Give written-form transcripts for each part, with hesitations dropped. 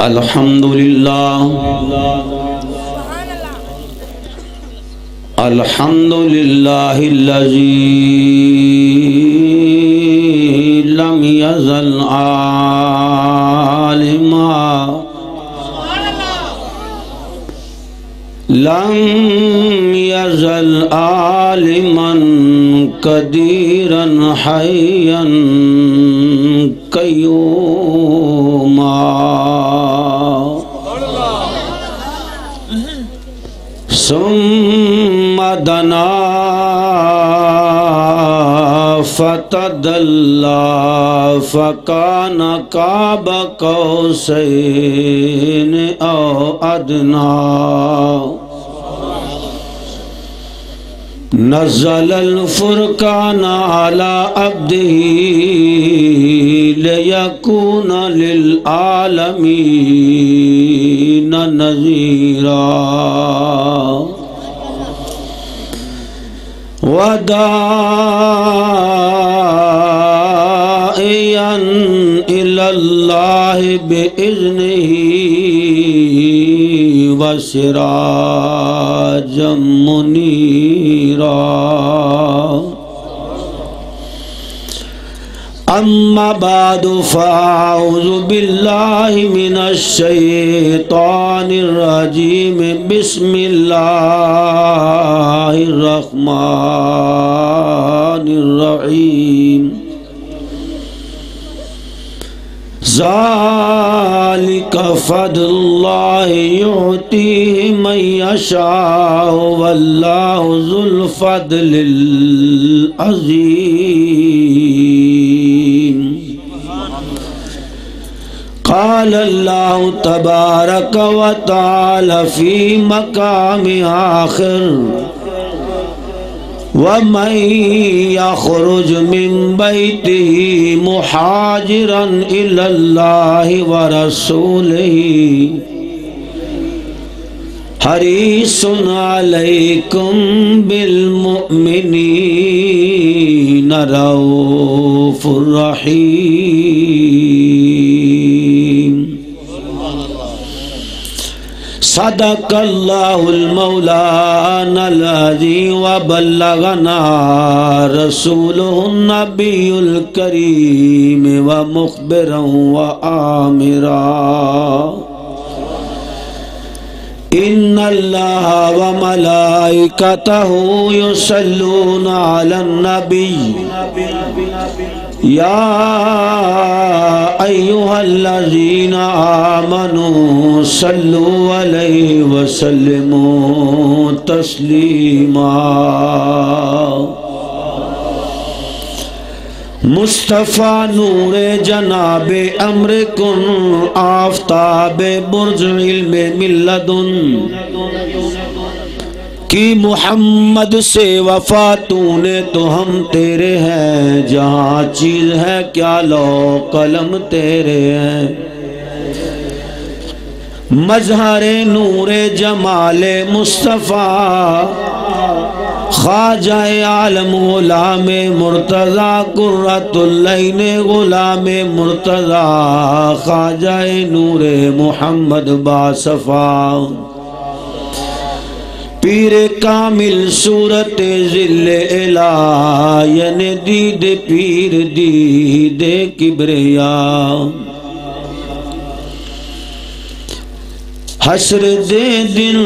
الحمدللہ الذی لم یزل عالما عالما قدیرا حیا قیوما ثم دنا فتدلى فكان قاب قوسين أو أدنى نزل الفرقان على عبده ليكون للعالمين نذيرا وداعيا إلى الله بإذنه وسراجا منيرا أما بعد فأعوذ بالله من الشيطان الرجيم بسم الله الرحمن الرحيم ذلك فضل الله يعطيه من يشاء والله ذو الفضل العظيم قال الله تبارك وتعالى في مقام آخر ومن يخرج من بيته مهاجرا إلى الله ورسوله حريص عليكم بالمؤمنين رؤوف رحيم صدق الله المولانا العظيم وبلغنا رسوله النبي الكريم ومخبرا وآمرا إن الله وملائكته يصلون على النبي يا أيها الذين آمنوا صلوا عليه وسلموا تسليما مصطفیٰ نور جناب امر کن آفتاب برج علم ملدن کی محمد سے وفا تو نے تو ہم تیرے ہیں جہاں چیز ہے کیا لو قلم تیرے ہیں مظہر نور جمال مصطفیٰ خواجہ عالم غلام مرتضی قرۃ العین غلام مرتضی خواجہ نور محمد باصفا پیر کامل صورت ذل الہ یعنی دید پیر دید کبریا حشر دے دن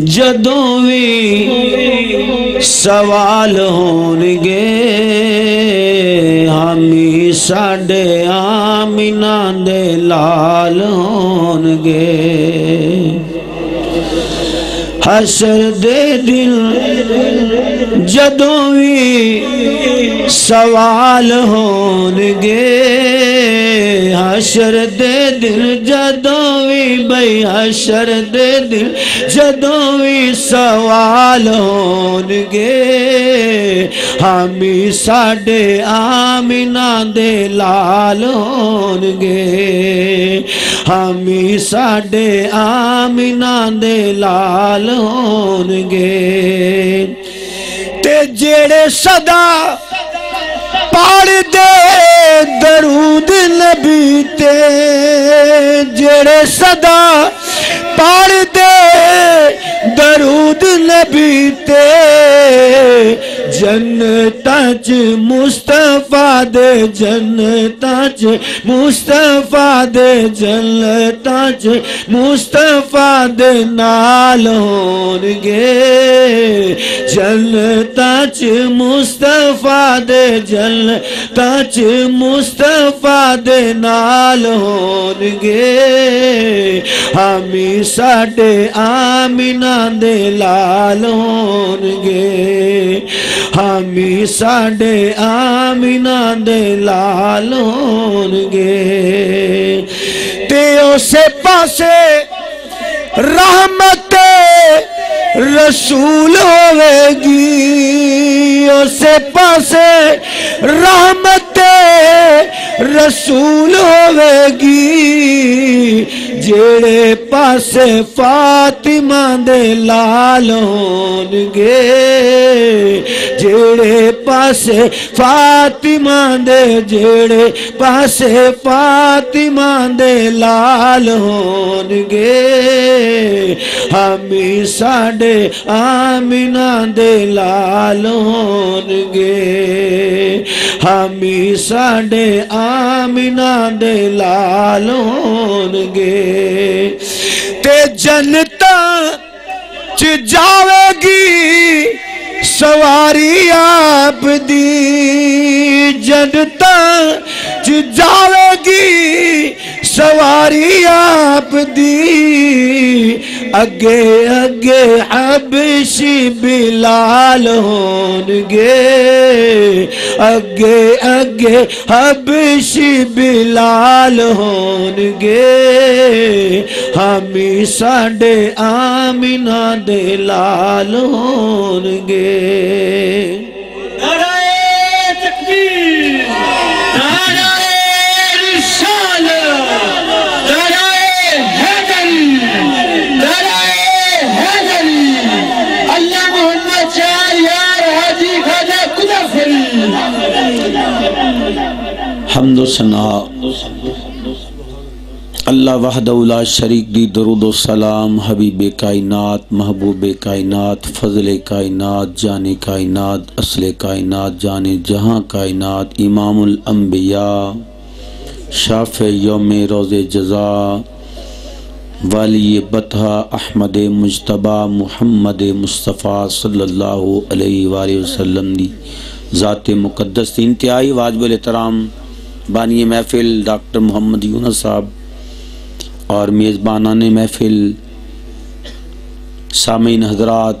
جدوں بھی سوال ہونگے ہمی ساڑے آمینہ دے لال ہونگے حشر دے دل جدوں بھی سوال ہونگے حشر دے دل جدوں بھی بھئی حشر دے دل جدوں بھی سوال ہونگے ہمی ساڑے آمینہ دے لال ہونگے ہمی ساڑے آمینہ دے لال ہونگے تے جیڑے صدا پاڑ دے درود نبی تے جڑے صدا پڑھ دے درود نبی تے جنتاں چ مصطفیٰ دے جنتاں چ مصطفیٰ دے جنتاں چ مصطفیٰ دے نال ہون گے جنتاں چ مصطفیٰ دے جنتاں چ مصطفیٰ دے نال ہون گے ہمی ساڈے آمینہ دے لال ہون گے ہمی ساڈے آمینہ دے لال ہون گے تے اسے پاسے رحمت رسول ہوئے گی اسے پاسے رحمت رسول ہوئے گی جڑے پاسے فاطمہ دے لال ہون گے جڑے پاسے فاطمہ دے جڑے پاسے فاطمہ دے لال ہون گے ہمی ساڈے آمینہ دے لال ہون گے ہمی ساڈے آمینہ دے لال ہون گے تے جنتاں چ جاوے گی سواری آپ دی جنتاں چ جاوے گی سواری آپ دی اگے اگے حبشی بلال ہون گے اگے اگے حبشی بلال ہون گے ہمی ساڈے آمینہ دے لال ہون گے نعرہ تکبیر نعرہ رسالت نعرہ حیدر نعرہ حیدر اللہ محمد چار یار حاجی خواجہ قدفری حمد و ثنا اللہ وحدہ لا شریک دی درود و سلام حبیب کائنات محبوب کائنات فضل کائنات جان کائنات اصل کائنات جان جہاں کائنات امام الانبیاء شافع یوم روز جزا والی بطحہ احمد مجتبہ محمد مصطفیٰ صلی اللہ علیہ وآلہ وسلم دی ذات مقدس دی انتہائی واجب الاحترام بانی محفل ڈاکٹر محمد یونس صاحب اور میزبانان محفل سامعین حضرات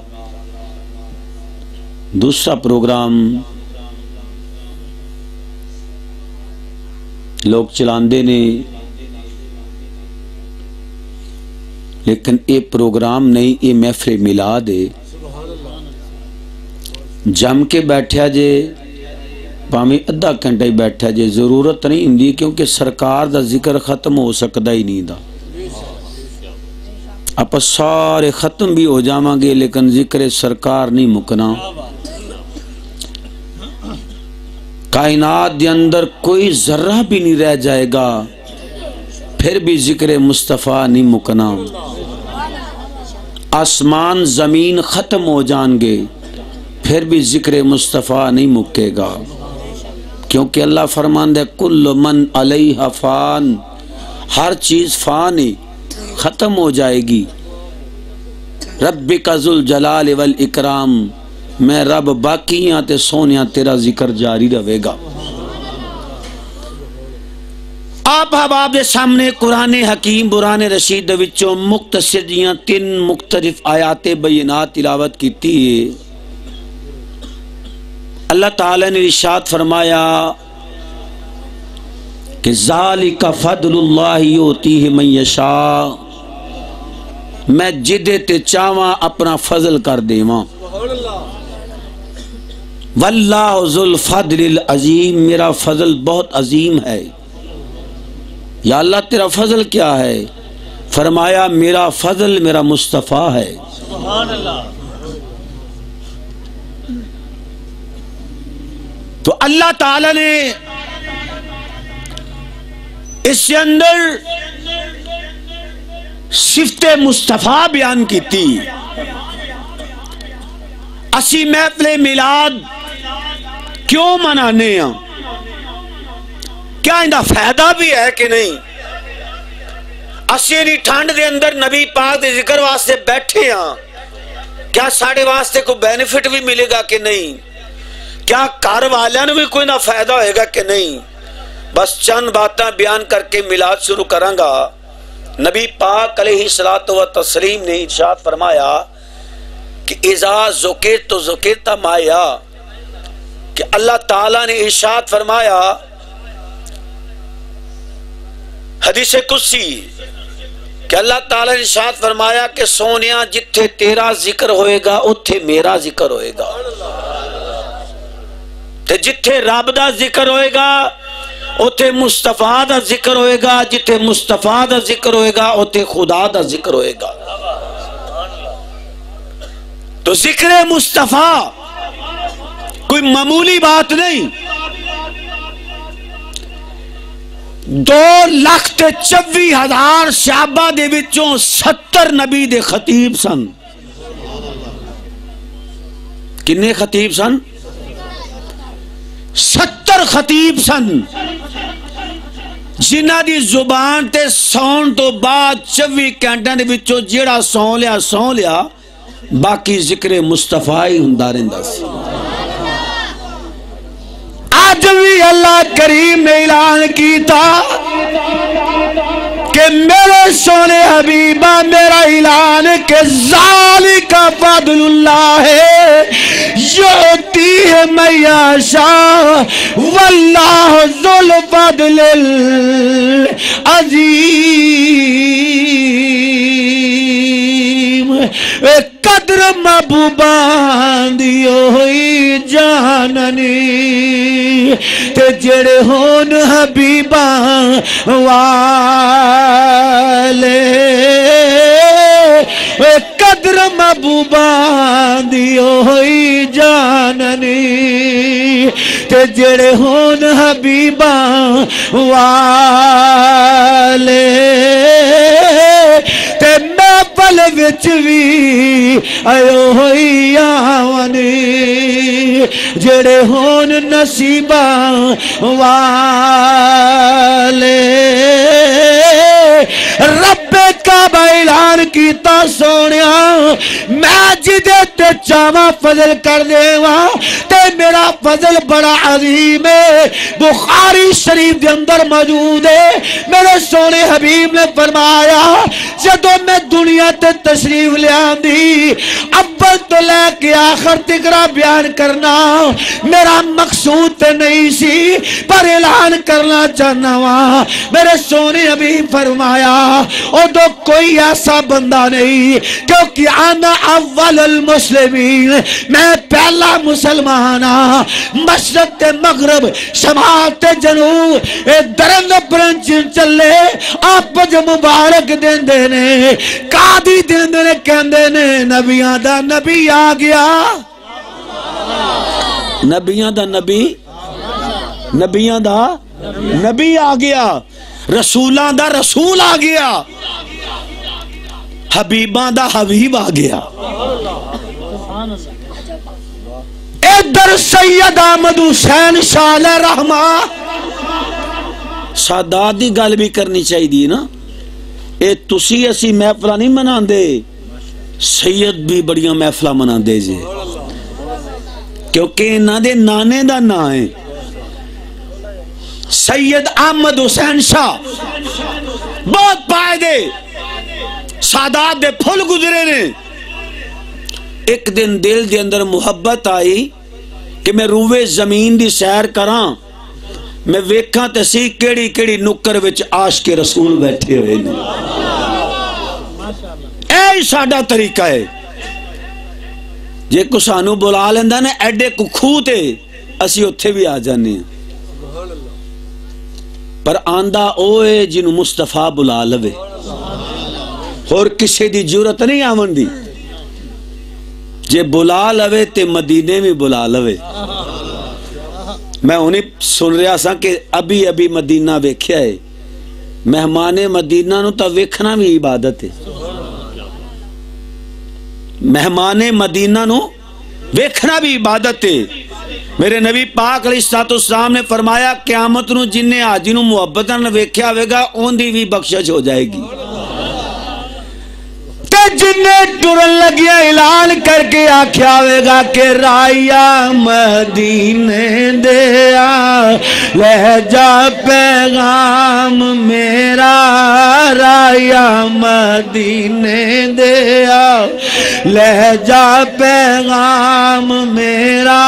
دوسرا پروگرام لوگ چلاندے نے لیکن یہ پروگرام نہیں یہ محفل میلاد ہے جم کے بیٹھیا جے پاویں ادھا گھنٹہ ہی بیٹھا جے ضرورت نہیں ہوندی کیونکہ سرکار دا ذکر ختم ہو سکتا ہی نہیں دا آپ سارے ختم بھی ہو جاواں گے لیکن ذکر سرکار نہیں مکنا کائنات دے اندر کوئی ذرہ بھی نہیں رہ جائے گا پھر بھی ذکر مصطفیٰ نہیں مکنا آسمان زمین ختم ہو جان گے پھر بھی ذکر مصطفیٰ نہیں مکے گا کیونکہ اللہ فرماندہ کل من علیہ فان ہر چیز فان ہے ختم ہو جائے گی ربک ذوالجلال والاکرام میں رب باقی ہاں تے سونیاں تیرا ذکر جاری رہے گا آپ حباب دے سامنے قرآن حکیم بران رشید وچوں مختصر جیاں 3 مختلف آیات بینات تلاوت کیتی ہے اللہ تعالی نے ارشاد فرمایا کہ ذالک فضل اللہ یؤتیہ من یشاء میں جدے تے چاواں اپنا فضل کر دیواں واللہ ذو الفضل العظیم میرا فضل بہت عظیم ہے یا اللہ تیرا فضل کیا ہے فرمایا میرا فضل میرا مصطفیٰ ہے سبحان اللہ تو اللہ تعالی نے اس کے اندر صفت مصطفیٰ بیان کی تھی. اسی محفل میلاد کیوں منانے ہیں؟ کیا اندہ فائدہ بھی ہے کہ نہیں؟ اسی نہیں ٹھنڈ دے اندر نبی پاک دے ذکر واسطے بیٹھے ہیں، کیا ساڑھے واسطے کوئی بینیفٹ بھی ملے گا کہ نہیں؟ کیا کار والیاں بھی کوئی نہ فائدہ ہوئے گا کہ نہیں؟ بس چند باتاں بیان کر کے میلاد شروع کروں گا. نبی پاک علیہ الصلوۃ والتسلیم نے ارشاد فرمایا کہ اذا ذکرت ذکرت معیا، کہ اللہ تعالیٰ نے ارشاد فرمایا حدیث قدسی کہ اللہ تعالیٰ نے ارشاد فرمایا کہ سونیا جتھے تیرا ذکر ہوئے گا اتھے میرا ذکر ہوئے گا، تے جتھے رب دا ذکر ہوئے گا اتھے مصطفیٰ دا ذکر ہوئے گا، جتھے مصطفیٰ دا ذکر ہوئے گا اتھے خدا دا ذکر ہوئے گا. تو ذکر مصطفیٰ کوئی معمولی بات نہیں. 2,24,000 صحابہ دے وچوں 70 نبی دے خطیب سن. کنے خطیب سن؟ 70 خطیب سن، جنہ دی زبان تے سون تو بعد 24 گھنٹے دے وچوں جیڑا سون لیا باقی ذکر مصطفیٰ ہی ہوندا رہندا سی. آج بھی اللہ کریم نے اعلان کیتا کہ میرے سونے حبیبہ میرا اعلان کہ ذالک فضل اللہ ہے یؤتیہ من یشاء واللہ ذو الفضل العظیم. قدر محبوبان دیو ہوئی جاننی تے جڑے ہون حبیبان والے، قدر محبوبان دیو ہوئی جاننی تے جڑے ہون حبیبان والے. تے میں پل وچ بھی آئیو ہوئی آوانی جڑے ہون نصیباں والے. رب کعبہ اعلان کیتا سونیا میں جدے تے چاواں فضل کر دیواں تے میرا فضل بڑا عظیم ہے. بخاری شریف دے اندر موجود ہے. میرے سونے حبیب نے فرمایا جدو میں دنیا تے تشریف لے آندی اول تو لے کے آخر تکرا بیان کرنا میرا مقصود تے نہیں سی، پر اعلان کرنا چاہنا وہاں. میرے سونے حبیب فرمایا ادو کوئی ایسا بندہ نہیں کیونکہ انا اول المسلمین، میں پہلا مسلمان ہاں. مشرق تے مغرب شمال تے جنوب اے درند برنچ چلے آپ جو مبارک دین دینے قادی دین دینے کہندے نے نبیان دا نبی آ گیا. نبیان دا نبی، نبیان دا نبی آ گیا، رسولان دا رسول آ گیا، حبیبان دا حبیب آ گیا. ادھر سید احمد حسین شاہ علیہ رحمہ سادات دی گل بھی کرنی چاہیے نا. اے تسی اسی محفلہ نہیں منان دے، سید بھی بڑیاں محفلہ منان دے جے، کیونکہ انہاں دے نانے دا نا ہے سید احمد حسین شاہ. بہت پائے دے سادات دے پھل گزرے نے. ایک دن دل دے اندر محبت آئی کہ میں روے زمین دی سیر کراں، میں ویکھاں تے سی کیڑی کیڑی نکر وچ عاشق رسول بیٹھے ہوئے نے. اے ساڈا طریقہ ہے. جے کو سانو بلا لیندا نا ایڈے کو کھو تے اسی اتھے بھی آ جانے ہیں، پر آندہ اوے جنوں مصطفیٰ بلا لوے، اور کسی دی جرت نہیں آون دی. جے بلا لوے تے مدینے میں بلا لوے. میں انہیں سن رہا سا کہ ابھی ابھی مدینہ ویکھیا ہے مہمان مدینہ نو تا ویکھنا بھی عبادت ہے. مہمان مدینہ نو ویکھنا بھی عبادت ہے. میرے نبی پاک علیہ السلام نے فرمایا قیامت نو جن نے حاجی نو محبت نال ویکھیا ہوئے گا اون دی بھی بخشش ہو جائے گی. جن نے ٹرن لگیا اعلان کر کے آکھیا ہوئے گا کہ رایا مدینے دیا لے جا پیغام میرا رایا مدینے دیا لے جا پیغام میرا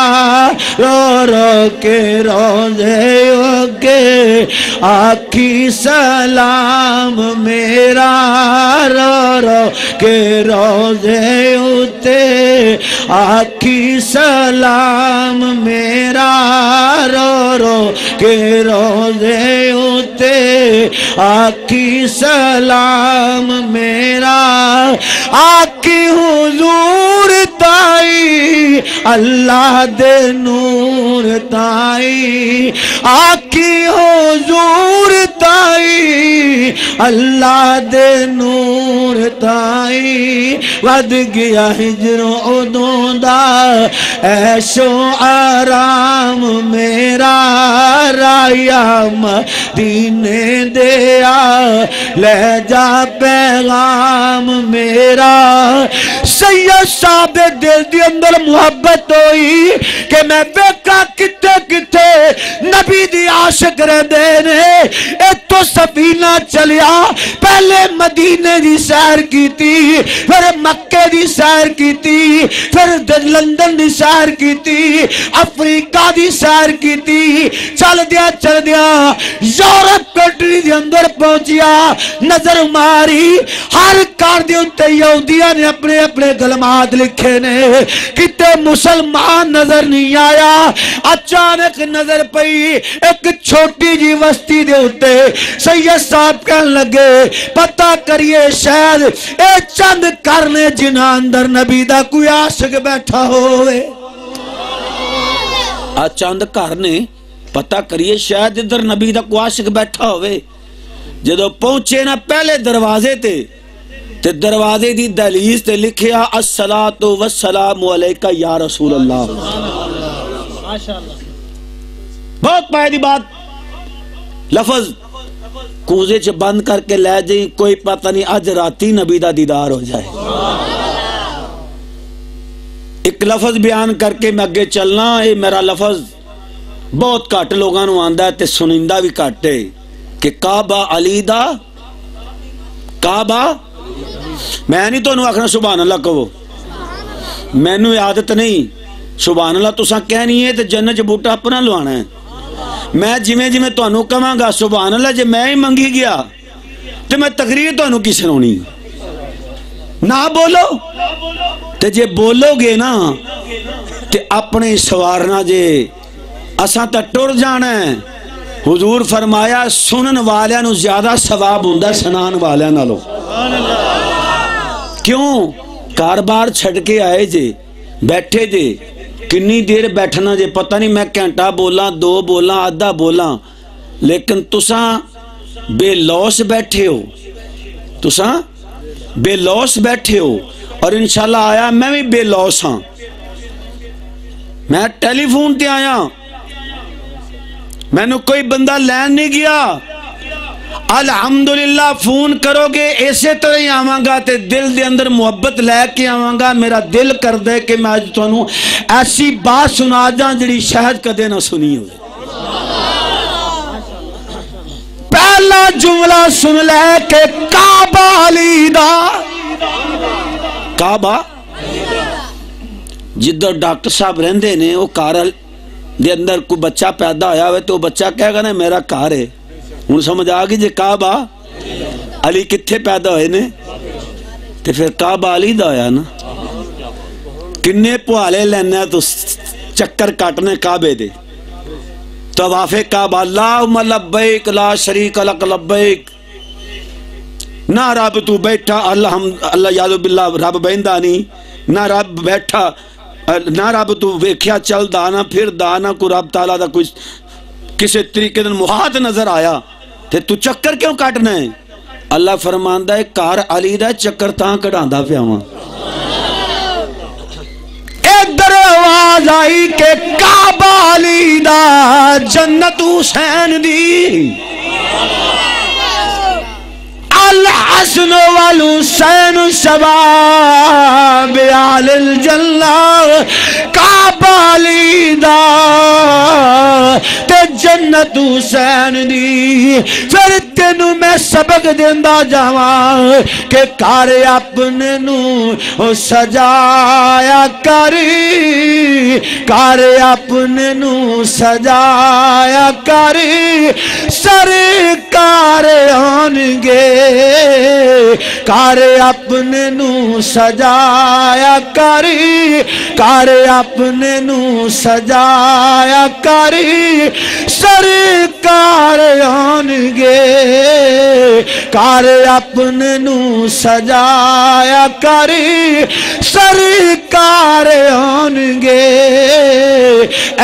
رو رو کے روزے کے آکھی سلام میرا رو رو کے روزے اتے آکھی سلام میرا رو رو کے روزے اتے آکھی سلام میرا آکھی حضور تائی اللہ دے نور تائی آکھی حضور تائی اللہ دے نور تائی ود گیا ہجروں ادوں دا عیش و آرام میرا رایا مدینے دیا لے جا پیغام میرا. سید صاحب دل دی اندر محبت ہوئی کہ میں بیکا کتے کتے نبی دی عاشق رہ دینے ایک تو سفینہ چلیا پہلے مدینے دی سیر کی تھی پھر مکہ دی سیر کی تھی پھر لندن دی سیر کی تھی افریقہ دی سیر کی تھی چل دیا یورپ کنٹری دی اندر پہنچیا نظر ماری ہر کار دی اتے یہودیاں نے اپنے اپنے کلمات لکھے نے کتے مسلمان نظر نہیں آیا. اچانک نظر پئی ایک چھوٹی جی وستی دے اتے سید صاحب کہنے لگے پتہ کریے شاید اے چند کرنے جنہاں اندر نبی دا کوئی عاشق بیٹھا ہوئے. چند کرنے پتہ کریے شاید ادھر نبی دا کوئی عاشق بیٹھا ہوئے. جدو پہنچے نا پہلے دروازے تے دروازے دی دہلیز تے لکھیا الصلاۃ والسلام علیکہ یا رسول اللہ. بہت پائے دی بات لفظ کوزے چ بند کر کے لے جائیں کوئی پتہ نہیں اج راتی نبی دا دیدار ہو جائے. ایک لفظ بیان کر کے میں اگے چلنا. اے میرا لفظ بہت کٹ لوگاں نو آندا ہے تے سنندہ بھی کٹ ہے کہ کعبہ علی دا کعبہ. میں نہیں تو انہوں آکھنا سبحان اللہ کہو میں نو عادت نہیں سبحان اللہ تساں کہنی ہے تے جنت چ بوٹا اپنا لوانا ہے. میں جویں جویں تانوں کہاں گا سبحان اللہ جے میں ہی منگی گیا تے میں تقریر تانوں کی سنونی نہ بولو تے جے بولو گے نا تے اپنے سوارنا جے اساں تے ٹر جانا ہے. حضور فرمایا سنن والیاں نو زیادہ ثواب ہوندا سنان والیاں نالوں. کیوں کاربار چھڑ کے آئے جے بیٹھے جے کنی دیر بیٹھنا جے پتہ نہیں میں گھنٹہ بولاں 2 بولاں آدھا بولاں لیکن تساں بے لوس بیٹھے ہو تساں بے لوس بیٹھے ہو اور انشاءاللہ آیا میں بھی بے لوس ہاں. میں ٹیلی فون تے آیا میں نے کوئی بندہ لین نہیں گیا. الحمدللہ فون کرو گے ایسے طرح ہی آواں گا تے دل دے اندر محبت لے کے آواں گا. میرا دل کر دے کہ میں آج تانوں ایسی بات سنا جاں جڑی شاید کدے نہ سنی ہو. پہلا جملہ سن لے کہ کعبہ علی دا کعبہ جدھر ڈاکٹر صاحب رہندے نے وہ کارل دے اندر کوئی بچہ پیدا ہویا ہوئے تو وہ بچہ کہے گا نا میرا کار ہے. ہوں سمجھ آ گئی جی کعبہ علی کتھے پیدا ہوئے نے تے پھر کعبہ علی دا ہویا نا. کنے پوالے لینا تو چکر کاٹنے کعبے دے طواف کعبہ اللہم لبیک لا شریک لک لبیک. نہ رب تو بیٹھا اللہ یاد باللہ رب بہندہ نہیں نہ رب بیٹھا نہ رب تو ویکھیا چل دانا پھر دانا کو رب تعالیٰ دا کچھ کسی طریقے دن محاد نظر آیا تے تو چکر کیوں کٹنا ہے؟ اللہ فرماندا ہے کار علی دا چکر تاں کڈاندا پیا واں ادھر آواز آئی کہ کعبہ علی دا جنت حسین دی الحسن والحسین شباب اہل الجنہ کعبہ علی دا تے جنت حسین دی پھر تینوں میں سبق دیندا جاواں کہ کار اپنے نو سجایا کری کار اپنے نو سجایا کری سرکار آن گے کار اپنے نو سجایا کری کار اپنے نو سجایا کری سرکار آن گے کار اپنے نو سجایا کری سرکار آن گے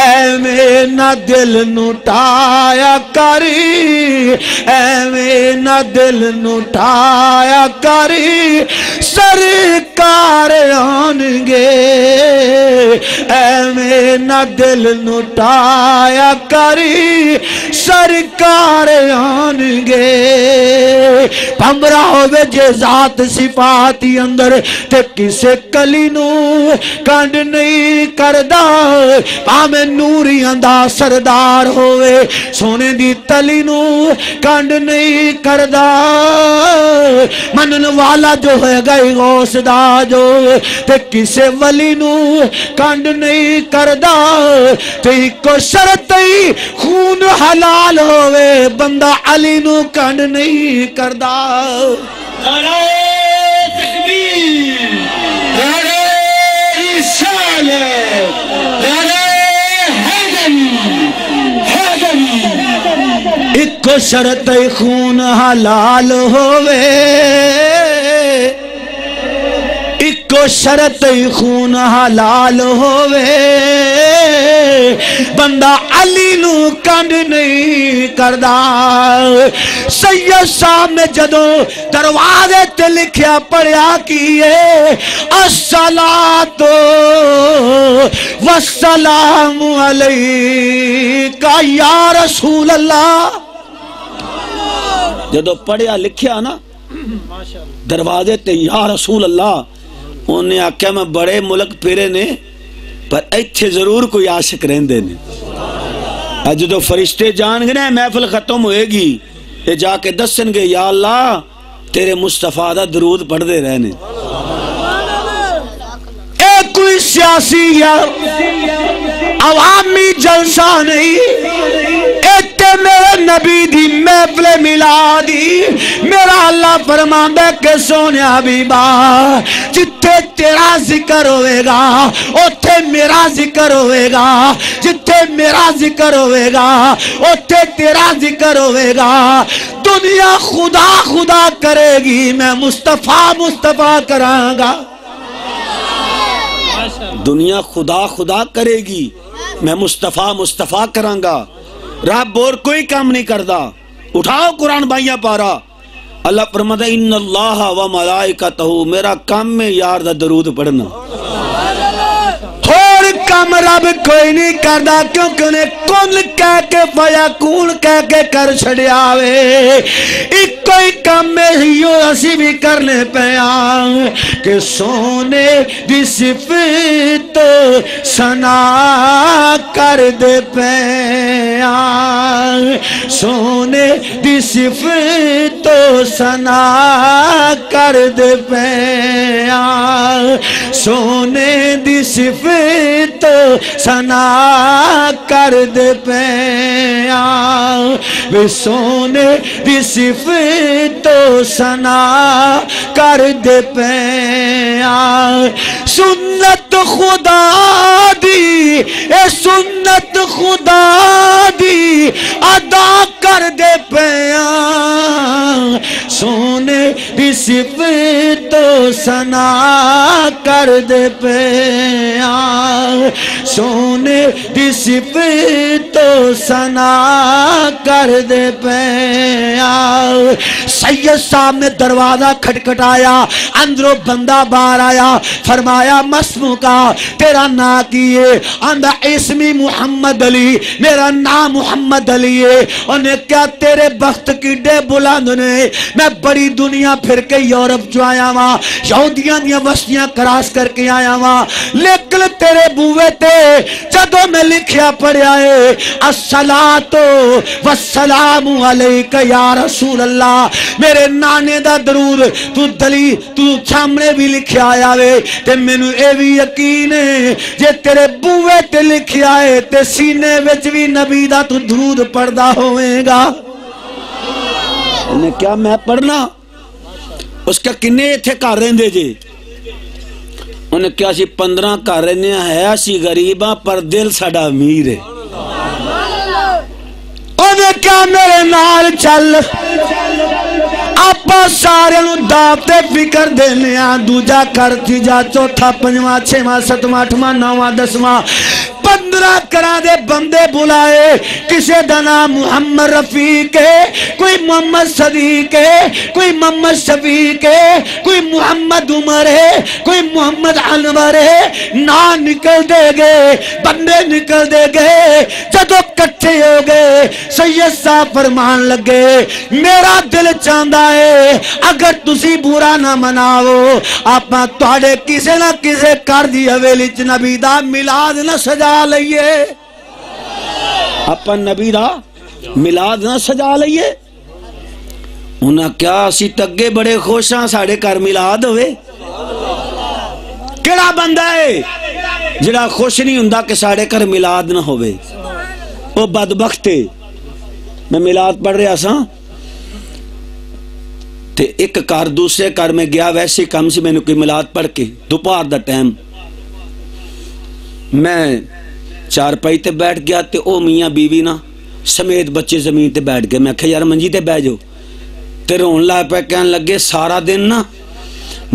ایویں نہ دل نو ٹایا کری ایویں نہ دل نو ٹایا کری سرکار آن گے ایویں نہ دل نو ٹایا کری سرکار آن گے پمرا ہوئے جے ذات صفاتی اندر تے کسے کلی نو کنڈ نہیں کردہ پامے نوری اندہ سردار ہوئے سونے دی تلی نو کنڈ نہیں کردہ منن والا جو ہے گئی غوث دا جو تے کسے ولی نو کنڈ نہیں کردہ تے کو شرطی خون حلال ہوئے بندہ علی نو کنڈ نہیں کردہ نعرہ تکبیر نعرہ رسالت نعرہ حیدر ایک کو شرط خون حلال ہوئے ایک کو شرط خون حلال ہوئے بندہ علی نو کنڈ نہیں کردہ سید صاحب نے جدو دروازے تے لکھیا پڑھیا کیے الصلاۃ والسلام علیکہ یا رسول اللہ جدو پڑھیا لکھیا نا دروازے تے یا رسول اللہ انہیں آکھیا میں بڑے ملک پھرے نے پر ایتھے ضرور کوئی عاشق رہندے نے اج جو فرشتے جان گے نا محفل ختم ہوئے گی یہ جا کے دسن گے یا اللہ تیرے مصطفیٰ دا درود پڑھ دے رہنے اے کوئی سیاسی یا عوامی جلسہ نہیں ایتے میرے نبی دی محفل میلادی میرا اللہ فرماندا کہ سونے حبیبا جتھے تیرا ذکر ہوئے گا اوتھے میرا ذکر ہوئے گا جتھے میرا ذکر ہوئے گا اوتھے تیرا ذکر ہوئے گا دنیا خدا خدا کرے گی میں مصطفیٰ مصطفیٰ کراں گا دنیا خدا خدا کرے گی میں مصطفیٰ مصطفیٰ کراں گا رب اور کوئی کام نہیں کردا اٹھاؤ قرآن بائیاں پارا اللہ فرماتا ہے ان اللہ و ملائکتہ میرا کام میں یار دا درود پڑھنا اور کام رب کوئی نہیں کردا کیونکہ انہیں کن کہہ کے فیکون کہہ کے کر چھڑیا وے ایک کوئی کام میں ہیو اسی بھی کرنے پیا کہ سونے دی صفت سنا کر دے پیا سونے دی صفت سنا کر دے پیا سونے دی صفت سنا کر دے پیا وے سونے دی صفت سنا کر دے پیا سنت خدا دی اے سنت خدا دی ادا کر دے پیا سونے دی صفت سنا کر دے پیا سونے دی صفتو ثنا کر دے پیا۔ سید صاحب نے دروازہ کھٹکھٹایا، اندروں بندہ باہر آیا، فرمایا مسمو کا تیرا نام کیے؟ آندھا اسمی محمد علی، میرا نام محمد علی ہے۔ انہیں کیا تیرے بخت کی ڈے بلند نے؟ میں بڑی دنیا پھر کے یورپ جو آیا ہاں، یہودیاں دیا بستیاں کراس کر کے آیا ہاں، لیکن تیرے بوے تے جدوں میں لکھیا پڑھیا ہے الصلاۃ والسلام علیک یا رسول اللہ، میرے نانے دا درود تو سامنے بھی لکھیا آیا وے، تے مینوں اے بھی یقین ہے جے تیرے بوے تے لکھیا ہے تے سینے وچ بھی نبی دا تو درود پڑھدا ہوئے گا۔ انہیں کیا میں پڑھنا؟ اس کا کنے تھے کار رہندے جے؟ انہیں کیا سی 15 کار رہنے ہے، اسی غریباں پر دل ساڑا امیر ہے۔ انہیں کیا میرے نال چل، آپا سارے نو داتے فکر دینے آن، دوجا کرتی جا چوتھا پنجواں چھواں ستواں اٹھواں نواں دسواں 15 کرا دے بندے بلائے، کسے دنا محمد رفیق ہے، کوئی محمد صدیق ہے، کوئی محمد شفیق ہے، کوئی محمد عمر ہے، کوئی محمد انور ہے، نا نکل دے گئے، بندے نکل دے گئے۔ جدو کٹھے ہو گئے سید صاحب فرمان لگے میرا دل چاہتا ہے اگر تسی برا نہ مناؤ آپاں تواڈے کسے نہ کسے کر دی حویلی چ نبی دا میلاد نہ سجا لئیے، آپاں نبی دا میلاد نہ سجا لئیے۔ انہاں کیا اسی تگے بڑے خوش ہاں ساڑے کر میلاد ہوئے؟ کیڑا بندہ ہے جڑا خوش نہیں ہوندا کہ ساڑے کر میلاد نہ ہوئے؟ وہ بدبخت ہے۔ میں میلاد پڑھ رہا سا تے ایک کار دوسرے کار میں گیا، ویسے کم سے میں نے کوئی میلاد پڑھ کے دوپہر دا ٹائم میں چار پائی تے بیٹھ گیا تے او میاں بیوی نا سمیت بچے زمین تے بیٹھ گئے۔ میں کہا یار منجی تے بیٹھ جاؤ، تے رون لائے پہ کہنے لگے سارا دن نا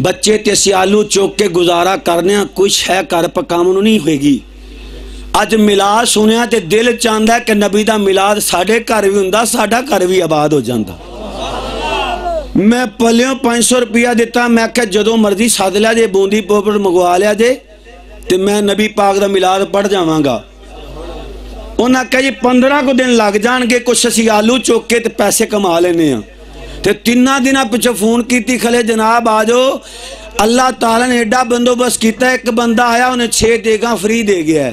بچے تے سیالو چوک کے گزارا کرنے کچھ ہے کر پکامنو نہیں ہوئے گی، اج میلاد سنیا تے دل چاہتا ہے کہ نبی دا میلاد ساڑھے گھر بھی ہوندا، ساڑھا گھر بھی آباد ہو جاندہ۔ میں پلیوں 500 روپیہ دیتا، میں کہا جدو مرضی ساتھ لیا جے بوندی پوپر مگوا لیا جے تے میں نبی پاک دا میلاد پڑھ جاواں گا۔ انہاں کہا یہ 15 کو دن لگ جان گے، کچھ اسی آلو چوکے تے پیسے کما لینے ہیں تے 3 دنہ پچھو فون کیتی کھلے جناب آجو اللہ تعالیٰ نے ایڈا بندوبست کیتا ہے، ایک بندہ آیا انہیں 6 دیگاں فری دے گیا ہے،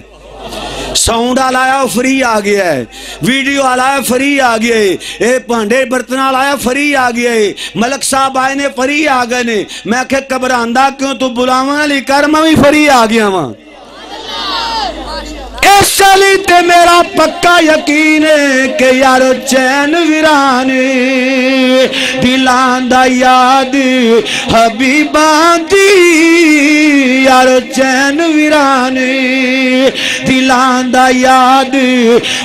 ساؤنڈ آلایا فری آ گیا ہے، ویڈیو آلایا فری آ گیا ہے، اے پانڈے برتن آلایا فری آ گیا ہے، ملک صاحب آئے نے فری آ گئے نے۔ میں کہ قبراندہ کیوں تو بلاواں علی کر میں بھی فری آ گیا ہاں۔ اس علی تے میرا پکا یقین ہے کہ یارو چین ویرانے دلان دا یاد حبیبان دی، یارو چین ویرانے دلان دا یاد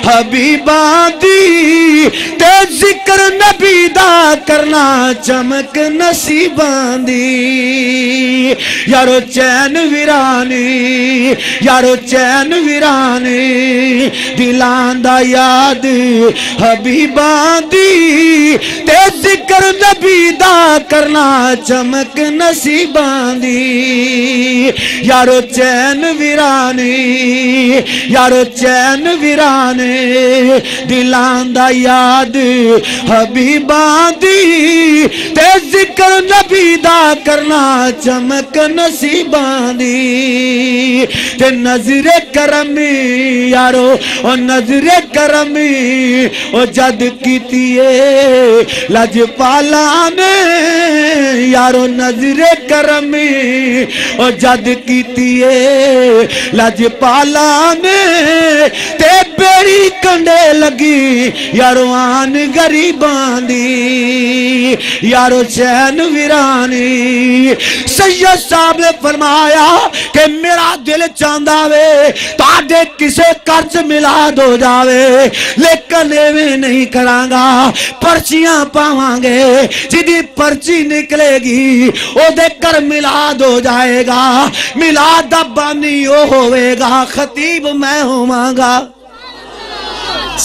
حبیبان دی، تے ذکر نبی دا کرنا چمک نصیبان دی، یارو چین ویرانے یارو چین ویرانے دلان دا یاد حبیبان دی، تے ذکر نبی دا کرنا چمک نصیبان دی، یارو چین ویرانے یارو چین ویرانے دلان دا یاد حبیبان دی، تے ذکر نبی دا کرنا چمک نصیبان دی، تے نظر کرمی یارو او نظر کرمی او جد کیتیے لج پالانے، یارو نظر کرمی او جد کیتیے لج پالانے، تے بیڑی کنڈے لگی یارو آن غریبان دی، یارو چین ویرانی۔ سید صاحب نے فرمایا کہ میرا دل چاہتا وے تاڑے کسے قرض میلاد ہو جاوے، لیکن ایویں نہیں کرانگا، پرچیاں پاوانگے، جدی پرچی نکلے گی او دے کر میلاد ہو جائے گا، میلاد دا بانی او ہوئے گا، خطیب میں ہوں گا.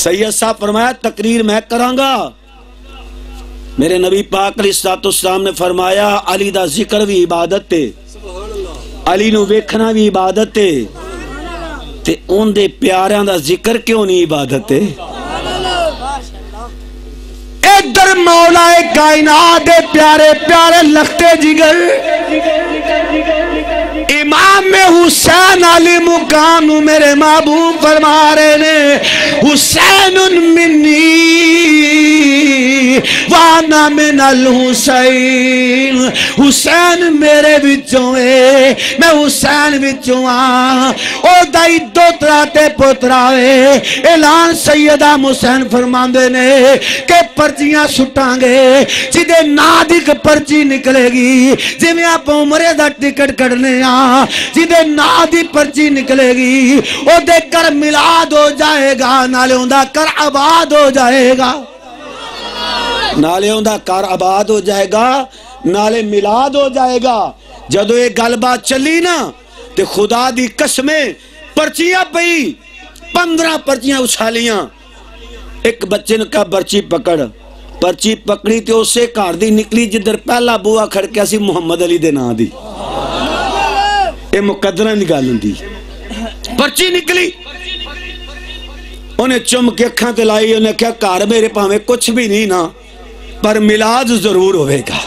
سید صاحب فرمایا تقریر میں کرانگا. میرے نبی پاک علیہ السلام نے فرمایا علی دا ذکر بھی عبادت تے, علی نو ویکھنا بھی عبادت تے, تے ان دے پیاریاں دا ذکر کیوں نہیں عبادت تے؟ ادھر مولا کائنات دے پیارے پیارے لختے جگر امام حسین علی مقام میرے محبوب فرما رہے نے حسین منی وانا من الحسین. حسین میرے بچوں ہے, میں حسین بچوں آں. او دائی دوترا تے پوترا ہے. اعلان سیدہ حسین فرماندے نے کہ پرچیاں سٹاں گے جدے نادک پرچی نکلے گی جی میں آپ عمرے دا ٹکٹ کرنے آں جدے نادی پرچی نکلے گی او دے کر ملاد ہو جائے گا نالے ہوندہ کر آباد ہو جائے گا. نالے ہوندہ کر آباد ہو جائے گا نالے ملاد ہو جائے گا. جدو ایک گل بات چلی نا تے خدا دی قسمیں پرچیاں پئی 15 پرچیاں اچھالیاں. ایک بچے نے کہا پرچی پکڑ, پرچی پکڑی تے اسے کار دی نکلی جدر پہلا بوا کھڑکیا سی محمد علی دے نا دی. اے مقدرہ نگال ہوں دی. پرچی نکلی انہیں چم کے اکھاں تے لائی, انہیں کیا کار میرے پاہمیں کچھ بھی نہیں نا پر ملاد ضرور ہوئے گا,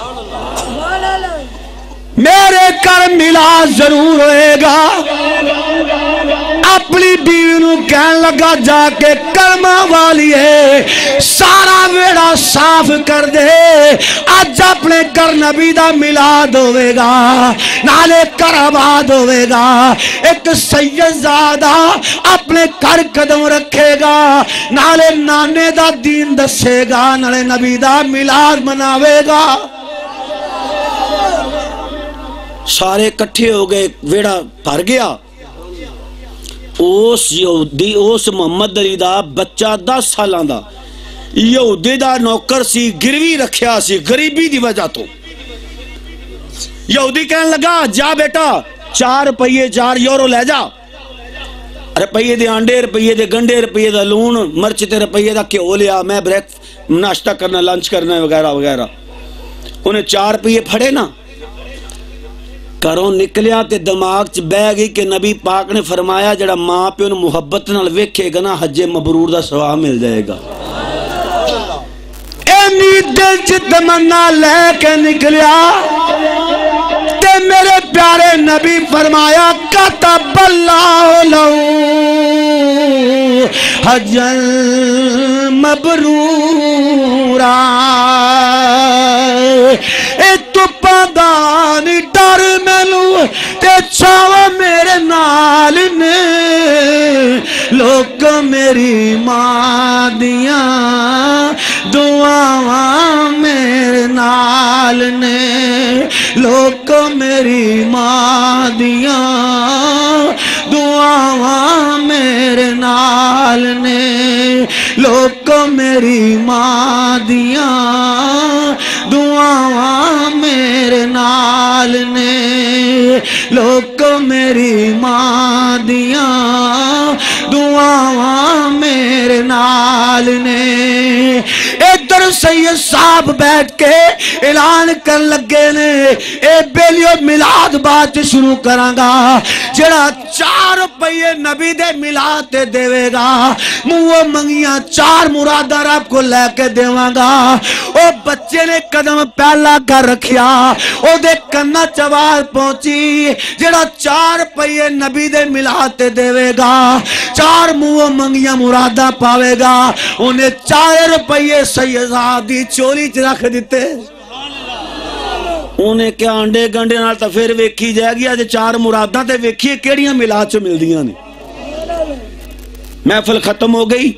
میرے کر ملاد ضرور ہوئے گا. اپنی بیوی نو کہن لگا جا کے کلمہ والی ہے سارا ویڑا صاف کر دے, آج اپنے کر نبی دا ملاد ہوئے گا نالے کر آباد ہوئے گا. ایک سید زادہ اپنے کر قدم رکھے گا نالے نانے دا دین دسے گا نالے نبی دا ملاد مناوے گا. سارے کٹھے ہو گئے, ویڑا پھر گیا. اس یہودی اس محمد علی دا بچہ 10 سالاں دا یہودی دا نوکر سی, گروی رکھیا سی غریبی دی وجہ تو. یہودی کہنے لگا جا بیٹا 4 روپیے 4 یورو لے جا, روپیے دے آنڈے, روپیے دے گنڈے, روپیے دا لون مرچ تے روپیے دا کیوں لیا, میں بریک ناشتہ کرنا لنچ کرنا وغیرہ وغیرہ. انہیں 4 روپیے پھڑے نا, کروں نکلیا تے دماغ چ بہ گئی کہ نبی پاک نے فرمایا جڑا ماں پیو نوں محبت نال ویکھے گا نا حج مبرور دا ثواب مل جائے گا. اینی دل چ تمنا لے کے نکلیا تے میرے پیارے نبی فرمایا کتب اللہ لہو حجا مبرورا. اے تو پادانی ڈر ملو تے چھاوا میرے نال نے, لوگ میری ماں دیاں دعاواں میرے نال نے, لوگ میری ماں دیاں دعاواں میرے نال نے, لوگ میری ماں دیاں دعاواں میرے نال نے, لوگ میری ماں دیاں دعاواں میرے نال نے. ادھر سید صاحب بیٹھ کے اعلان کر لگے نے اے بیلیو ملاد بات شروع کرانگا. جڑا 4 روپیے نبی دے ملاد تے دیوے گا منہ منگیاں 4 مرادہ رب کو لے کے دیوانگا. او بچے نے قدم پہلا کر رکھیا, او دے کنا چوار پہنچی. جڑا 4 روپیے نبی دے ملاد تے دیوے گا 4 منہ منگیاں مرادہ پاوے گا. انہیں 4 روپیے سید دی چولی چ رکھ دیتے. انہیں کیا انڈے گنڈے نال تا پھر ویکھی جائے گی, آج 4 مراداں تے ویکھیے کیڑیاں ملاد چ ملدیاں نے. محفل ختم ہو گئی,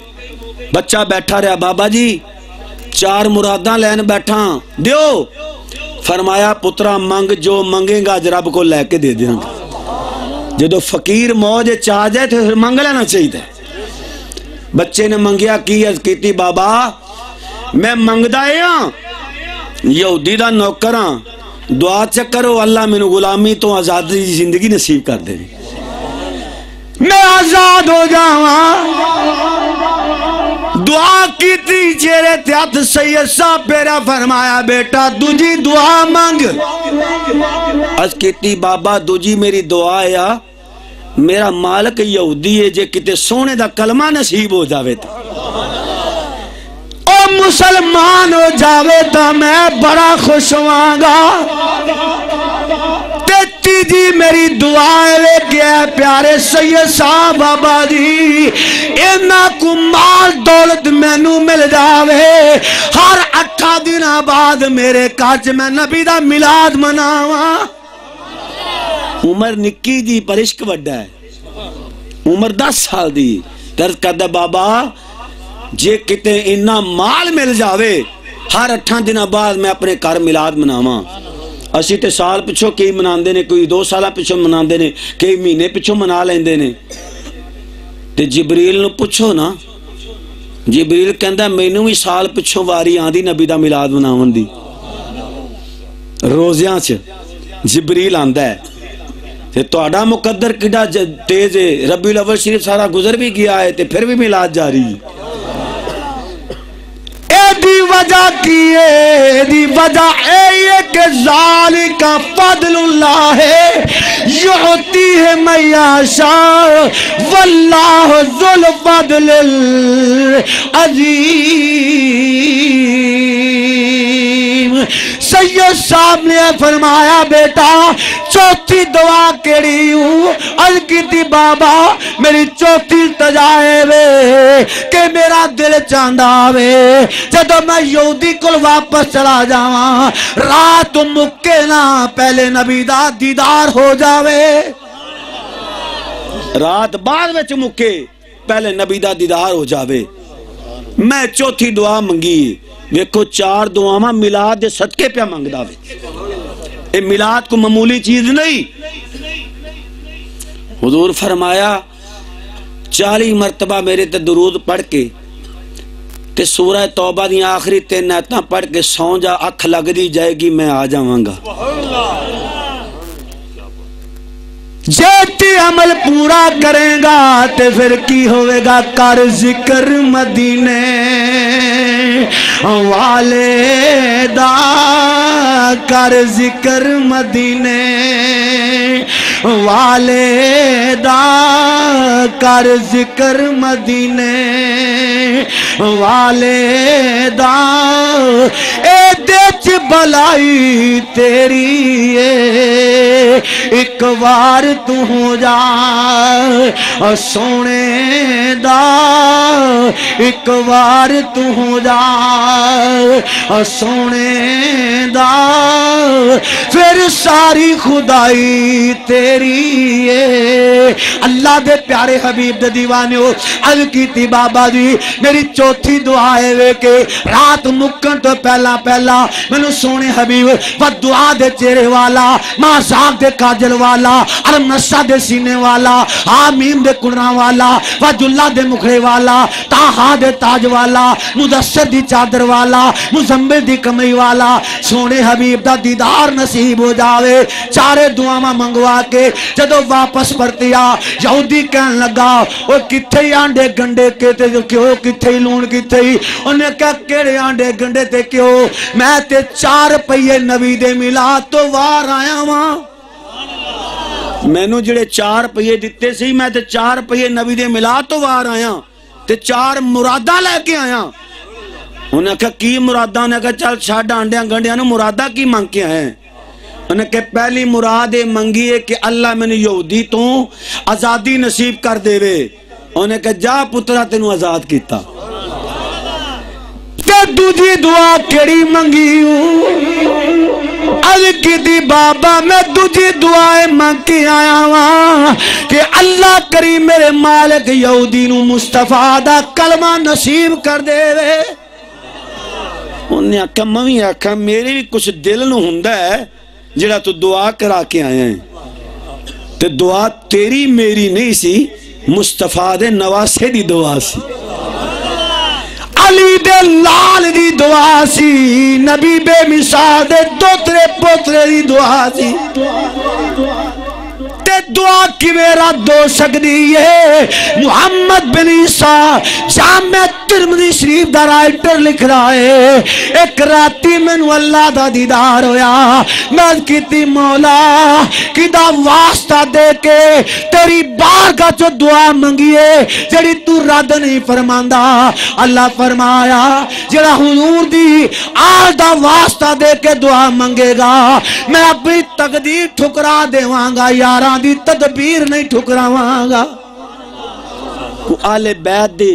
بچہ بیٹھا رہا, بابا جی 4 مراداں لین بیٹھا دیو. فرمایا پترا منگ جو منگے گا رب کو لے کے دے دیاں گا. جدو فقیر موج چاہ جائے تو پھر منگ لینا چاہیے. بچے نے منگیا کی عرض کیتی بابا میں منگدا ہاں یہودی دا نوکر ہاں, دعا چکرو اللہ مینوں غلامی تو آزادی دی زندگی نصیب کر دے. میں آزاد ہو جاواں دعا کی تھی چہرے تے ہاتھ سید صاحب پیرا فرمایا بیٹا دوجی دعا مانگ از کیتی بابا دوجی میری دعا ہے میرا مالک یہودی ہے جے کتے سونے دا کلمہ نصیب ہو جاوے تا او مسلمان ہو جاوے تا میں بڑا خوش ہواں گا تیجی میری دعائیں لے کے پیارے سید صاحب بابا جی اینا کو مال دولت مینو مل جاوے ہر 8 دن بعد میرے کاج میں نبی دا میلاد مناواں عمر نکی جی پر عشق وڈا ہے عمر 10 سال دی درد کردہ بابا جے کتے انہا مال مل جاوے ہر 8 دن بعد میں اپنے کار میلاد مناواں اسی تے سال پچھو کئی مناندے نے کوئی 2 سالہ پچھو مناندے نے کئی مہینے پچھو منا لیندے نے تے جبریل نو پچھو نا جبریل کہندہ مینوں بھی سال پچھو واری آندی نبی دا میلاد مناون دی روزیاں چ جبریل آندہ ہے تے توڑا مقدر کڈا تیز ہے ربیع الاول شریف سارا گزر بھی گیا ہے تے پھر بھی میلاد جاری دی وجہ کیے دی وجہ اے کہ ذالک فضل اللہ ہے یعطی ہے من یشاء واللہ ذو الفضل العظیم سید صاحب نے فرمایا بیٹا چوتھی دعا کیڑی ہوں عرض کی تھی بابا میری چوتھی تجائے وے کہ میرا دل چاندہ وے جدو میں یہودی کل واپس چلا جاواں رات مکے نہ پہلے نبی دا دیدار ہو جاوے رات بعد وچ مکے پہلے نبی دا دیدار ہو جاوے میں چوتھی دعا منگی ویکھو 4 دعاواں میلاد دے صدقے پہ منگدا وے اے میلاد کو معمولی چیز نہیں حضور فرمایا 40 مرتبہ میرے تے درود پڑھ کے تے سورہ توبہ دی آخری 3 آیتاں پڑھ کے سو جا اکھ لگ دی جائے گی میں آ جاواں گا جیتی عمل پورا کریں گا تے پھر کی ہوئے گا کر ذکر مدینے والے دا کر ذکر مدینے والے دا کر ذکر مدینے والے دا اے دیچ بلائی تیری ایک بار تو ہو جا اور سونے دا ایک بار تو ہو جا اور سونے دا پھر ساری خدائی تیری اللہ دے پیارے حبیب دے دیوانے ہو عرض کی تھی بابا جی میری چوتھی دعا ہے کہ رات مکن تو پہلا میں نے سونے حبیب و دعا دے چہرے والا مازاق دے کاجل والا ارمنسا دے سینے والا آمین دے کنران والا وجلہ دے مکھڑے والا تاہا دے تاج والا مدثر دی چادر والا مزمبل دی کمئی والا سونے حبیب دا دیدار نصیب ہو جاوے 4 دعاواں منگوا کے جدو واپس پرتیا یہودی کہن لگا وہ کتھے ہی آنڈے گنڈے کہتے کیوں کتھے ہی لون کتھے ہی انہیں کہا کیڑے آنڈے گنڈے تے کیوں میں تے 4 پہیے نبی دے میلاد تو وار آیا وہاں میں نو جڑے 4 پہیے دیتے سی میں تے 4 پہیے نبی دے میلاد تو وار آیا تے 4 مرادہ لے کے آیا انہیں کہا کی مرادہ انہیں کہا چل چھاڑ آنڈیاں گنڈیاں نو مرادہ کی مانگ کے آئے انہیں کہا پہلی مراد منگی ہے کہ اللہ میں نے یہودی تو آزادی نصیب کر دے وے انہیں کہا جا پترہ تینو آزاد کیتا تے دوجی دعا کیڑی منگی عرض کی دی بابا میں دوجی دعائیں مانگ کے آیا ہوں کہ اللہ کریم میرے مالک یہودی نو مصطفیٰ دا کلمہ نصیب کر دے وے انہیں آکھا ممی آکھا میرے بھی کچھ دل نو ہندہ ہے جڑا تو دعا کرا کے آئے ہیں تے دعا تیری میری نہیں سی مصطفیٰ دے نواسے دی دعا سی علی دے لال دی دعا سی نبی بے مثال دے دوترے پوترے دی دعا سی تے دعا کیویں رد ہو سکدی ہے؟ محمد بن عیسیٰ جامع ترمذی شریف دا رائٹر لکھ رہا ہے ایک راتی مینوں اللہ دا دیدار ہویا، میں کیتی مولا کدا واسطہ دے کے تیری بارگاہ چ دعا منگیے جڑی تو رد نہیں فرماندا۔ اللہ فرمایا جڑا حضور دی آل دا واسطہ دے کے دعا منگے گا میں اپنی تقدیر ٹھکرا دیواں گا، یاراں دی تدبیر نہیں ٹھکراواں گا۔ کو آل بیت دی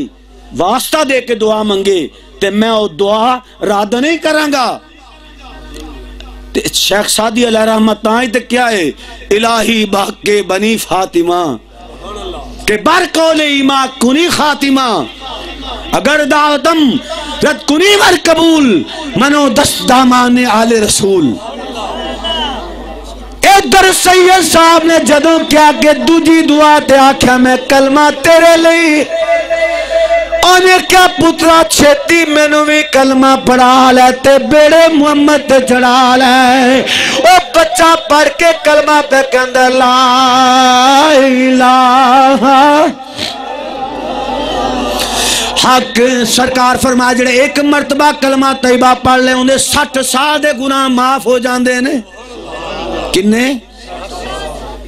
واسطہ دے کے دعا منگے تے میں او دعا رد نہیں کراں گا۔ شیخ سعدی علیہ رحمت آئی تے کیا ہے؟ الہی باقی بنی فاطمہ کہ بر قول ایماں کنی خاتمہ، اگر دعوتم رد کنی ور قبول منو دست دامان آل رسول۔ ادھر سید صاحب نے جدوں کیا کہ دوجی دعا تے آکھیا میں کلمہ تیرے لئی، انہیں کیا پترا چھتی مینوں بھی کلمہ پڑھا لے تے بیڑے محمد تے چڑھا لے۔ او بچہ پڑھ کے کلمہ پہ کہندا لا الہ حق۔ سرکار فرمایا جڑے ایک مرتبہ کلمہ طیبہ پڑھ لے انہیں 60 سال دے گناہ معاف ہو جاندے نے۔ کنے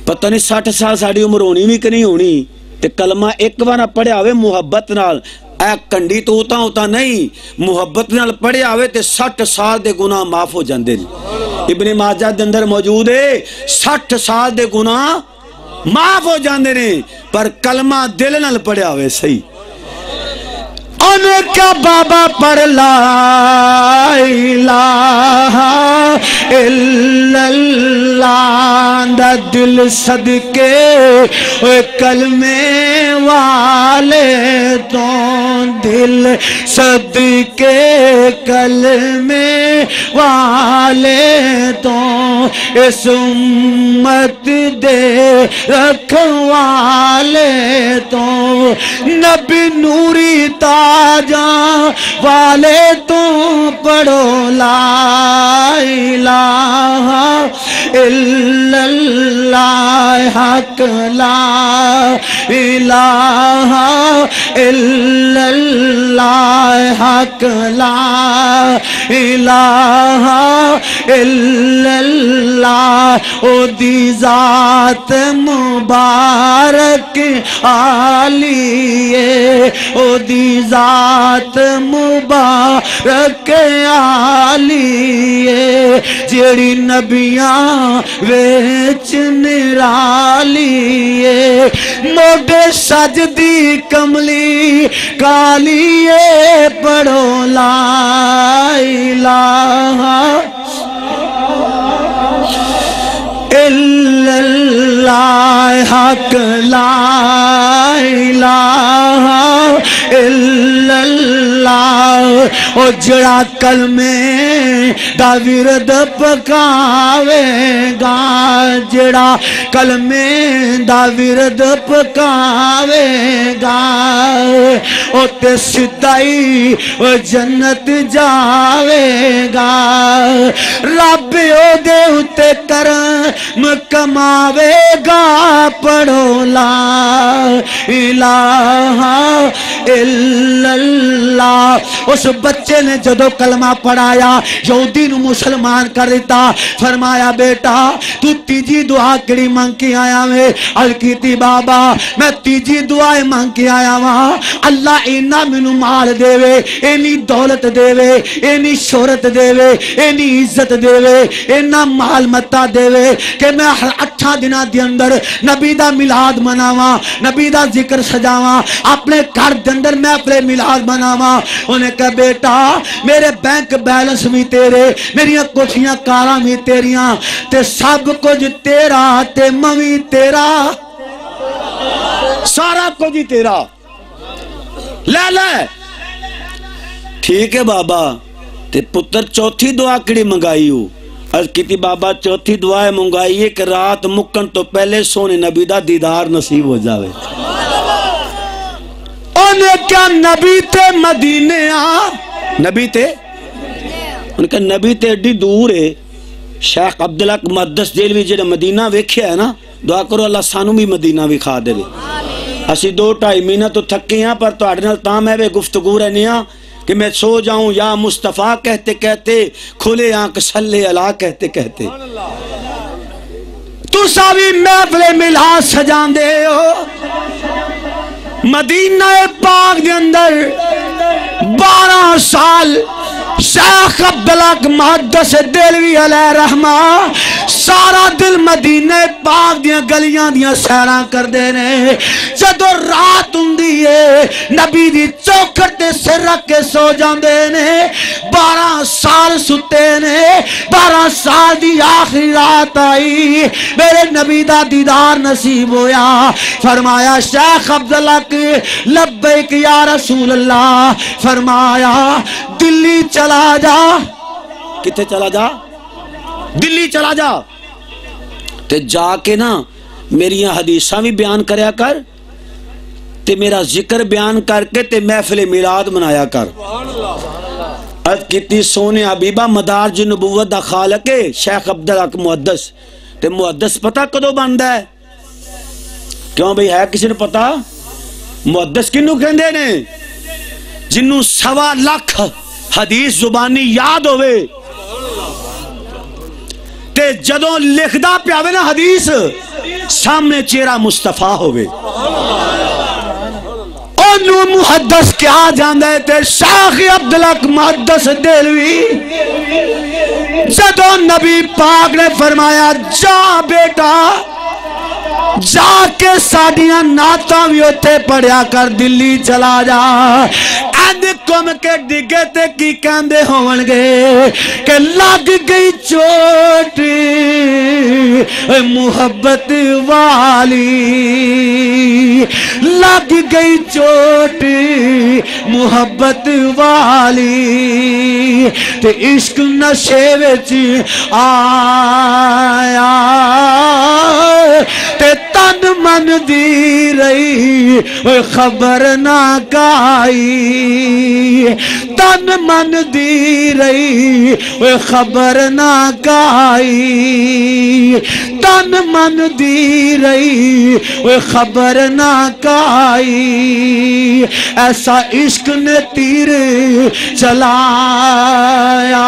پتہ نہیں 60 سال ساڑی عمر ہونی بھی کہ نہیں ہونی تے کلمہ ایک بار پڑھیا ہوئے محبت نال، اے کنڈی تو ہوتا نہیں، محبت نال پڑھیا ہوئے تے 60 سال دے گناہ معاف ہو جاندے نے۔ ابن ماجہ دے اندر موجود ہے 60 سال دے گناہ معاف ہو جاندے نے، پر کلمہ دل نال پڑھیا ہوئے صحیح۔ انہیں کیا بابا پڑھ لا الہ الا اللہ دا دل صدقے کلمے والے تو، دل صدقے کلمے والے تو، اس امت دے رکھوالے تو، نبی نوری تاجاں والے تو پڑھو لا الہ الا اللہ حق، لا الہ الا اللہ حق، لا الہ الا اللہ۔ او دی ذات مبارک عالیے، او دی ذات مبارک عالیے، جیڑی نبیاں ویچ نرالیے، موڈے سجدی کملی کالیے، پڑھو لا الہ الا اللہ حق، لا الہ الا اللہ۔ او جڑا کلمے دا ورد پکاوے گا، جڑا کلمے دا ورد پکاوے گا، او تے سدائی او جنت جاوے گا، رب او دے اتے کرم کماوے گا، پڑھو لا الہ الا اللہ۔ اس بچے نے جدو کلمہ پڑھایا یہودی نو مسلمان کر دیتا، فرمایا بیٹا تو تیجی دعا کڑی مانگ کے آیا میں؟ الکیتی بابا میں تیجی دعائیں مانگ کے آیا وہاں اللہ اینا منو مال دے وے، اینی دولت دے وے، اینی شہرت دے وے، اینی عزت دے وے، اینا مال متا دے وے کہ میں ہر 8 دنہ دی اندر نبی دا ملاد مناواں، نبی دا ذکر سجاواں، اپنے گھر دے اندر میں اپنے ملاد مناواں۔ انہیں کہا بیٹا میرے بینک بیلنس بھی تیرے، میری کوٹھیاں کاراں بھی تیریاں، تے سب کچھ تیرا، تے موی تیرا، سارا کچھ تیرا، لے لے۔ ٹھیک ہے بابا، تے پتر چوتھی دعا کڑی منگائی ہو؟ عرض کیتی بابا چوتھی دعا منگائی ہے کہ رات مکن تو پہلے سونے نبی دا دیدار نصیب ہو جاوے۔ انہیں کیا نبی تے مدینے آ، نبی تے انہیں کہا نبی تے ایڈی دور ہے۔ شیخ عبدالحق مقدس دہلوی جڑے مدینہ ویکھیا ہے نا، دعا کرو اللہ سانو بھی مدینہ وکھا دے. اسی 2-2.5 مہینہ تو تھکے ہیں پر تہاڈے نال تاں میں گفتگو رہنے ہاں کہ میں سو جاؤں یا مصطفیٰ کہتے کہتے کھلے آنکھ صلی اللہ کہتے کہتے. تسا بھی محفل ملاد سجان دے ہو مدینہ پاک دے اندر 12 سال شیخ عبدالحق محدث دہلوی علیہ رحمہ سارا دل مدینہ پاک دیاں گلیاں دیاں سیراں کر دے نے. جدو رات ہوندی ہے نبی دی چوکھٹ تے سر رکھ کے سو جاندے نے. 12 سال ستے نے. 12 سال دی آخری رات آئی میرے نبی دا دیدار نصیب ہویا. فرمایا شیخ عبدالحق لبیک یا رسول اللہ. فرمایا دلی چلا جا. کتے چلا جا؟ دلی چلا جا تے جا کے نا میریاں حدیثاں بھی بیان کریا کر تے میرا ذکر بیان کر کے تے محفل میلاد منایا کر. عرض کیتی سونے حبیبہ مدارج نبوت دا خالق ہے شیخ عبدالحق محدث. تے محدث پتہ کدو بندا ہے؟ کیوں بھئی ہے کسی نے پتہ؟ محدث کنوں کہندے نے؟ جنوں 1.25 لاکھ حدیث زبانی یاد ہوئے تے جدوں لکھدا پیاوے نا حدیث سامنے چہرہ مصطفیٰ ہوئے انہوں محدث کیا جاندے تے شیخ عبدالحق محدث دہلوی. جدوں نبی پاک نے فرمایا جا بیٹا جا کے ساڑیاں نعتاں بھی اتھے پڑھیا کر دلی چلا جا. اند کم کے ڈگے تے کی کہندے ہون گے کہ لگ گئی چوٹ محبت والی. لگ گئی چوٹ محبت والی تے عشق نشے وچ آیا تے تن من دی رہی خبر نہ کائی. تن من دی رہی خبر نہ کائی. تن من دی رہی خبر نہ کائی. ایسا عشق نے تیر چلایا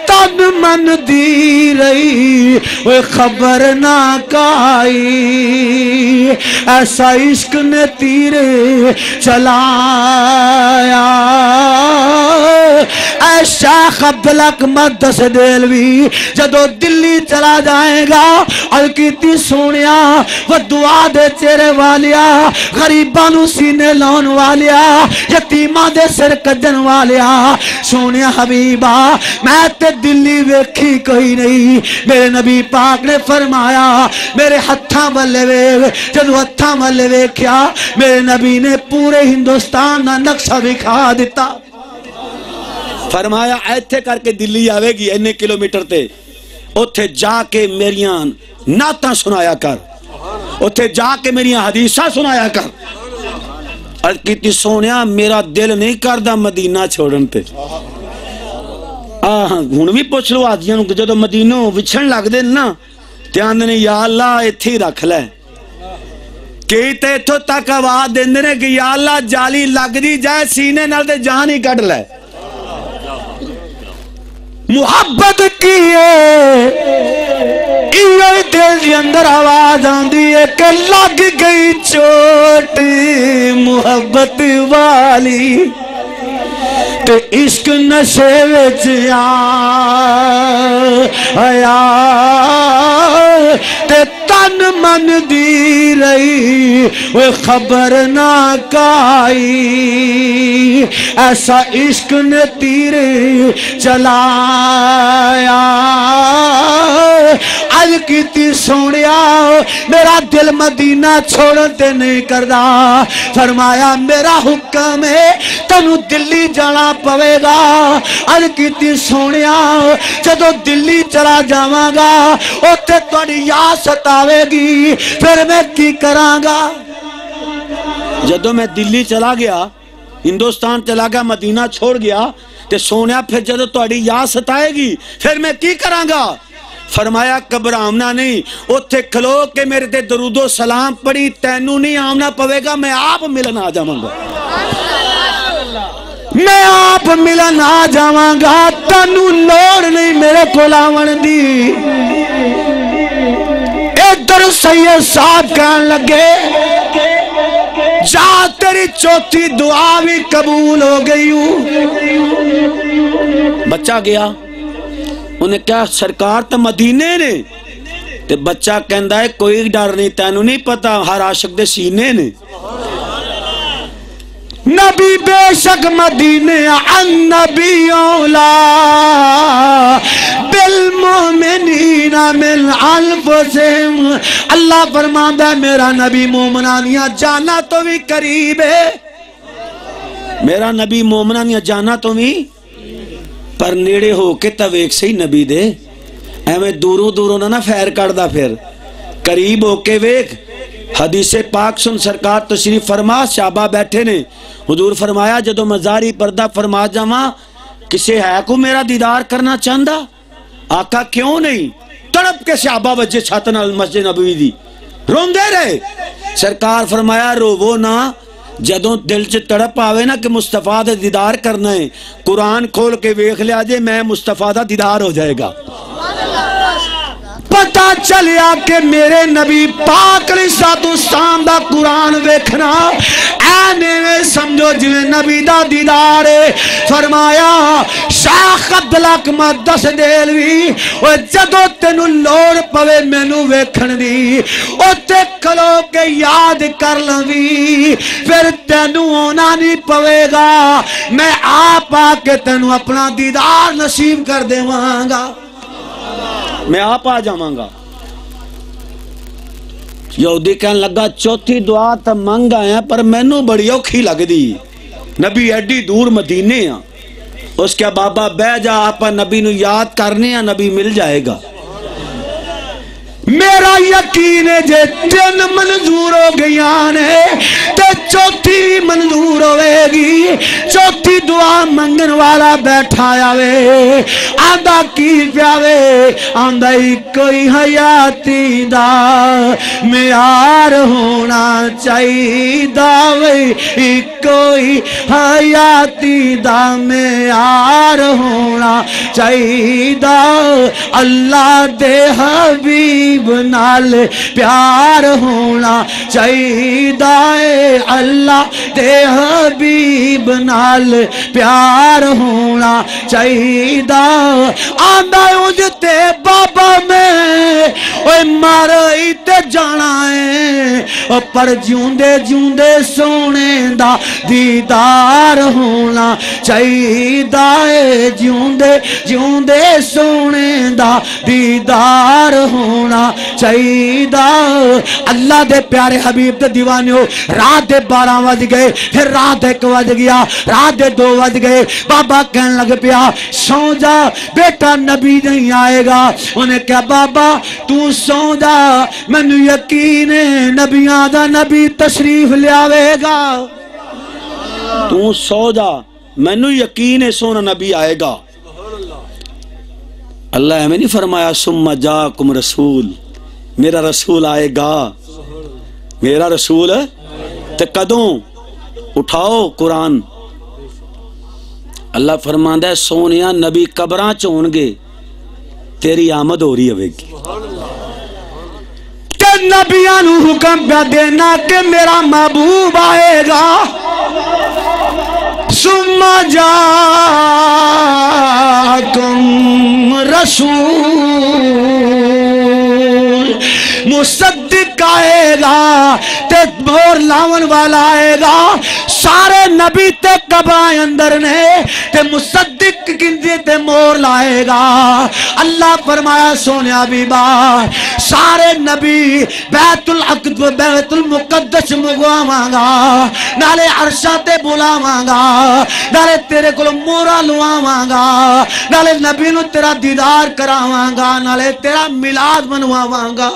تن من دی رہی خبر نہ کائی. ایسا عشق نے تیر چلایا. اے شیخ عبدالحق محدث دہلوی جدو دلی چلا جائے گا الکیتی سونیا وہ دعا دے چہرے والیا غریبانو سینے لون والیا یتیماں دے سر کجن والیا. سونیا حبیبہ میں تے دلی ویکھی کوئی نہیں. میرے نبی پاک نے فرمایا میرے ہتھاں والے ویکھ. جدو ہتھاں والے ویکھیا میرے نبی نے پورے ہندوستان دا نقشہ دکھا دیتا. فرمایا ایتھے کر کے دلی آوے گی اتنے کلومیٹر تے اتھے جا کے میریاں نعتاں سنایا کر. اتھے جا کے میریاں حدیثاں سنایا کر. عرض کیتی سونیا میرا دل نہیں کردا مدینہ چھوڑن تے. ہن بھی پوچھ لو آدیاں نوں جدوں مدینوں وچھن لگ دے نا تے آندے نے یا اللہ ایتھے ہی رکھ لے. کئی تے اتھوں تک آواز دیندے نے کہ یا اللہ جالی لگ دی جائے سینے نال تے جان ہی کڈ لے. محبت کیے دل دی اندر آواز آندی ہے کہ لگ گئی چوٹ محبت والی تے عشق نشے وچ آیا تے تن من دی رہی وہ خبر نہ کائی. ایسا عشق نے تیر چلایا. اج کیتی سونیا میرا دل مدینہ چھوڑن تے نہیں کردا. فرمایا میرا حکم ہے تینوں دلی جانا پوے گا. اج کیتی سونیا جدو دلی چلا جاواں گا اوتھے تہاڈی یاد ستاوے گی پھر میں کی کراں گا. جدو میں دلی چلا گیا ہندوستان چلا گیا مدینہ چھوڑ گیا تے سونیا پھر جدو تہاڈی یاد ستائے گی پھر میں کی کراں گا. فرمایا گھبراؤنا نہیں، اتھے کھلو کے میرے تے درود و سلام پڑھی، تینوں نہیں آمنا پوے گا، میں آپ ملن آ جاواں گا، میں آپ ملن آ جاواں گا، تینوں لوڑ نہیں میرے کول آون دی۔ ادھر سید صاحب کہن لگے جا تیری چوتھی دعا بھی قبول ہو گئی ہوں۔ بچہ گیا، انہیں کہا سرکار تو مدینے نے، تے بچہ کہندا ہے کوئی ڈر نہیں، تینوں نہیں پتا ہر عاشق دے سینے نے، نبی بے شک مدینے النبی اولا بالمؤمنین من انفسہم، اللہ فرماندا ہے میرا نبی مومنانیاں جانا تو بھی قریب ہے، میرا نبی مومنانیاں جانا تو بھی پر نیڑے ہو کے تو ویکھ سہی نبی دے، ایویں دوروں دوروں نہ فیر کردہ، پھر قریب ہو کے ویکھ۔ حدیث پاک سن، سرکار تشریف فرما، صحابہ بیٹھے نے، حضور فرمایا جدو مزاری پردہ فرما جاواں کسے ہے کو میرا دیدار کرنا چاہندا؟ آقا کیوں نہیں؟ تڑپ کے صحابہ وجہ چھت نال مسجد نبوی دی روندے رہے، سرکار فرمایا روو نا، جدوں دل چ تڑپ آوے نا کہ مصطفیٰ دا دیدار کرنا ہے، قرآن کھول کے ویکھ لیا جے میں مصطفیٰ دا دیدار ہو جائے گا۔ پتا چلیا کہ میرے نبی پاک علیہ السلام دا قرآن ویکھنا اینے میں سمجھو جویں نبی دا دیدار ہے۔ فرمایا شیخ عبدالحق مقدس دہلوی جدو تینوں لوڑ پوے مینوں ویکھن دی اوتے کھلو کے یاد کر لوی، پھر تینوں ہونا نہیں پوے گا، میں آپ آ کے تینوں اپنا دیدار نصیب کر دیواں گا، میں آپ آ جاواں گا۔ یہودی کہنے لگا چوتھی دعا تا منگ آیا پر مینوں بڑی اوکھی لگ دی، نبی ایڈی دور مدینے ہیں، اس کے بابا بہ جا آپ نبی نو یاد کرنے ہیں، نبی مل جائے گا۔ میرا یقین ہے جے تین منظور ہو گیا نے تے چوتھی منظور ہوئے گی۔ چوتھی دعا منگن والا بیٹھا آوے، آندہ کی پیاوے، آندہ ہی کوئی حیاتی دا معیار ہونا چاہی داوے، کوئی حیاتی دا معیار ہونا چاہی دا، اللہ دے حبیب نال پیار ہونا چاہیدہ ہے، اللہ دے حبیب نال پیار ہونا چاہیدہ۔ آندہ اجتے بابا میں اوہ مارئی تے جانا ہے، پر جوندے جوندے سونے دا دیدار ہونا چاہیدہ ہے، جوندے جوندے سونے دا دیدار ہونا چاہیدہ۔ اللہ دے پیارے حبیب دے دیوانے ہو، رات دے 12 بج گئے، پھر رات 1 بج گیا، رات دے 2 بج گئے، بابا کہنے لگ پیا سو جا بیٹا نبی نہیں آئے گا۔ انہیں کہا بابا تو سو جا، مینوں یقین ہے نبیاں دا نبی تشریف لے آوے گا، تو سو جا مینوں یقین ہے سونا نبی آئے گا۔ اللہ ہمیں نہیں فرمایا ثم جاکم رسول، میرا رسول آئے گا، میرا رسول تے کدوں؟ اٹھاؤ قرآن، اللہ فرماندا ہے سونیا نبی قبراں چون گے، تیری آمد ہو رہی ہوئے گی، کہ نبیاں نو حکم پہ دینا کہ میرا محبوب آئے گا۔ ثم جاءکم رسول، مصدق آئے گا تے مور لاون والا آئے گا، سارے نبی تے قبرائیں اندر نے تے مصدق گندے تے مور لائے گا۔ اللہ فرمایا سونیا بیبا سارے نبی بیت العقد و بیت المقدس مگواواں گا، نالے عرشہ تے بلاواں گا، نالے تیرے کل مورا لواواں گا، نالے نبی نو تیرا دیدار کراواں گا، نالے تیرا میلاد منواواں گا۔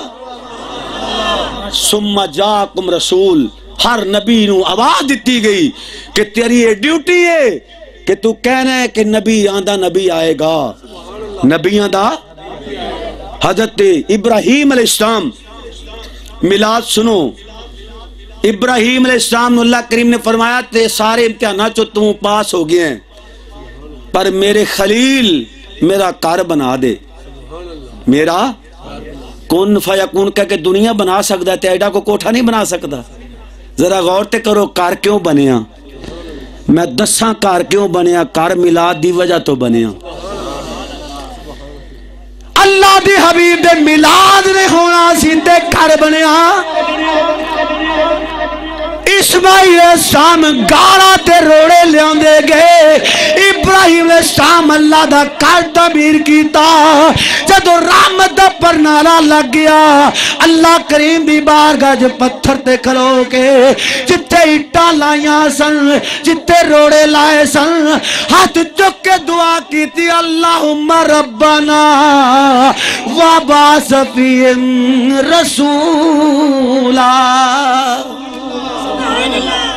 ثم جاکم رسول، ہر نبی نو آواز دیتی گئی کہ تیری یہ ڈیوٹی ہے کہ تو کہنا ہے کہ نبی آندہ نبی آئے گا، نبی آندہ حضرت ابراہیم علیہ السلام میلاد سنو، ابراہیم علیہ السلام اللہ کریم نے فرمایا تے سارے امتحانات جو تم پاس ہو گئے ہیں، پر میرے خلیل میرا گھر بنا دے، میرا کن فیکون کہہ کے دنیا بنا سکتا ہے تے ایڈا کو کوٹھا نہیں بنا سکتا۔ ذرا غور تے کرو گھر کیوں بنیا، میں دساں گھر کیوں بنیا، گھر میلاد دی وجہ تو بنیا۔ اللہ دی حبیب دے میلاد نے ہونا سیندے گھر بنیا۔ اسماعیل السلام گالا تے روڑے لیاں دے گئے، ابراہیم السلام اللہ دا گھر تعمیر کیتا۔ جدو رحمت دا پرنارا لگ گیا، اللہ کریم دی بارگاہ جو پتھر تے کھلو کے جتے اٹھا لائیاں سن، جتے روڑے لائے سن، ہاتھ چک کے دعا کیتی، اللہم ربنا وبعث فیہم رسولا۔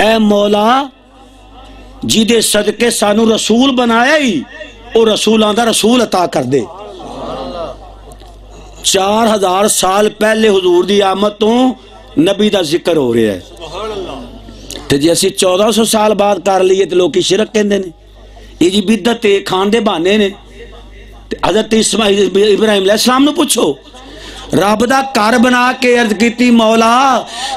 اے مولا جی دے صدقے سانو رسول بنایا ہی، او رسول آندہ رسول عطا کر دے۔ 4000 سال پہلے حضور دی آمد تو نبی دا ذکر ہو رہا ہے، تے جی اسی 1400 سال بعد کر لیے تے لوگ کی شرک کہندے نے، یہ جی بدعت کھان دے بہانے نے۔ حضرت اسماعیل ابراہیم علیہ السلام نو پوچھو، رب دا گھر بنا کے عرض کیتی مولا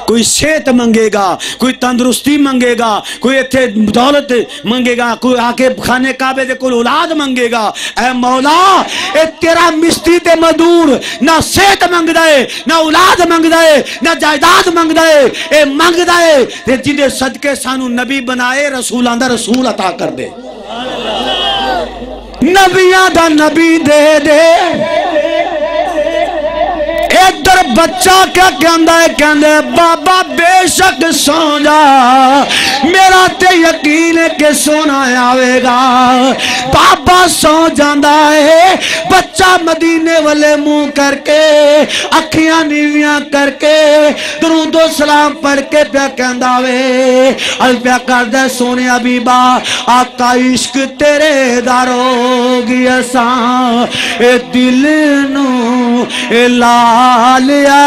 کوئی صحت منگے گا، کوئی تندرستی منگے گا، کوئی ایتھے دولت منگے گا، کوئی آ کے خانے کعبے دے کوئی اولاد منگے گا، اے مولا اے تیرا مستری تے مدور نہ صحت منگدا ہے، نہ اولاد منگدا ہے، نہ جائیداد منگدا ہے، اے منگدا ہے تے جدے صدقے سانو نبی بنائے، رسولاں دا رسول عطا کر دے، نبیاں دا نبی دے دے۔ ادھر بچہ کیا کہندا ہے، کہندے بابا بے شک سو جا، میرا تے یقین ہے کہ سونا آوے گا۔ بابا سو جاندا ہے، بچہ مدینے والے منہ کر کے اکھیاں نیویاں کر کے درود و سلام پڑھ کے پیا کہندا وے، ال پیا کردے سونے حبیبا آقا عشق تیرے دارو گی اساں، اے دل نو اے لالیا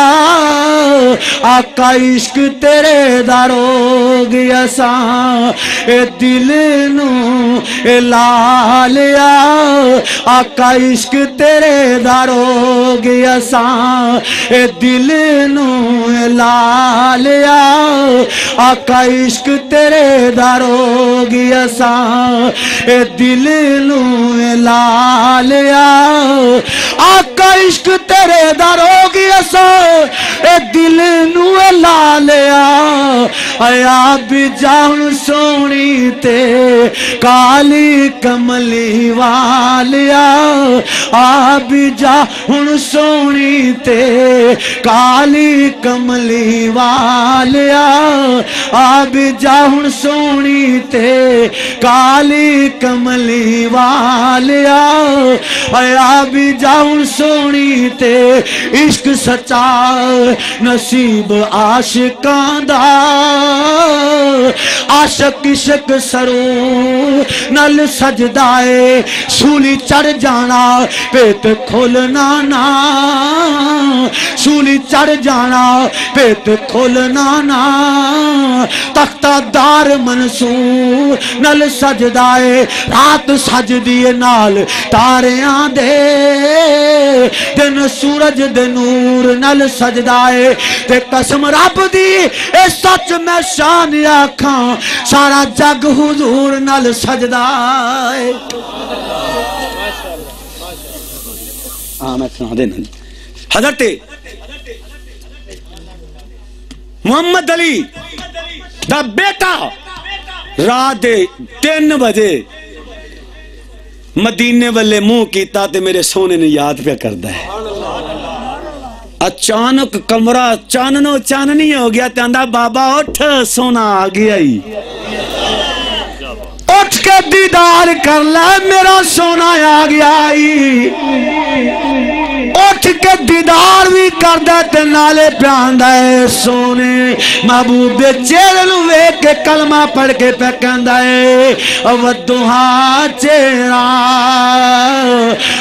آقا عشق تیرے دارو گیا ساں، اے دل نو اے لالیا آقا عشق تیرے دارو گیا ساں، اے دل نو اے لالیا آقا عشق تیرے دارو گیا ساں، اے دل نو اے لالیا آقا عشق تیرے دارو گیا ساں، اے دل نو اے لالیا آیا بھی جان سونی تے کالی کملی والیا، آ بھی جان سونی تے کالی کملی والیا، آ بھی جان سونی تے کالی کملی والیا، آیا بھی جان سونی تے عشق سچا نصیب عاشقاں دا، عاشق عشق سرو نل سجدائے سولی چڑھ جانا پیت کھولنا نا، سولی چڑھ جانا پیت کھولنا نا، تختہ دار منصور نل سجدائے رات سج دیے نال تاریاں دے، دن سورج دے نور نل سجدائے تے قسم رب دی اے سچ میں شان آکھاں سارا جگ حضور نل سجدائے۔ میں سنا دینا حضرت محمد علی دا بیٹا رات 3 بجے مدینے والے منہ کیتا تے میرے سونے نے یاد پہ کردا ہے، اچانک کمرہ چاننو چاننی ہو گیا، تاندہ بابا اٹھ سونا آ گیا ہی، اٹھ کے دیدار کر لے میرا سونا آ گیا ہی، اٹھ کے دیدار بھی کردہ تے نالے پیاندہ ہے سونے محبوب دے چہرے نو ویکھ کے کلمہ پڑھ کے پہ کہندہ ہے والضحا چہرہ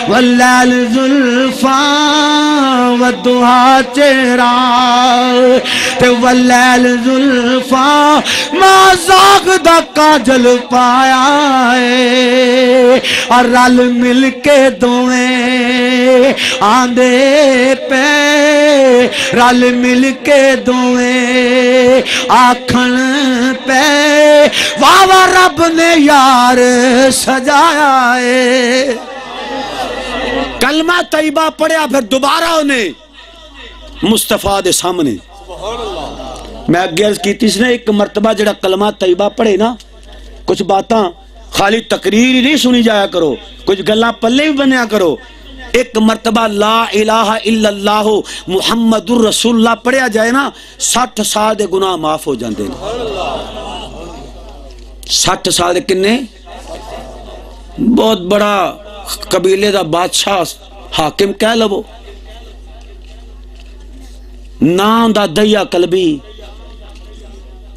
واللیل زلفاں والضحا چہرہ تے واللیل زلفاں ما زاغ دا کاجل پایا ہے اور رل مل کے دوئیں آندے پہ رل مل کے دوئیں آکھن پہ واہ رب نے یار سجایا ہے کلمہ طیبہ پڑھیا پھر دوبارہ انہیں مصطفیٰ دے سامنے میں عرض کی تیس نے ایک مرتبہ جڑا کلمہ طیبہ پڑھے نا کچھ باتاں خالی تقریر ہی نہیں سنی جایا کرو کچھ گلاں پلے بھی بنیا کرو ایک مرتبہ لا الہ الا اللہ محمد الرسول اللہ پڑھیا جائے نا 60 سال دے گناہ معاف ہو جاندے 60 سال دے کنے بہت بڑا قبیلے دا بادشاہ حاکم کہہ لو نام دا دیا قلبی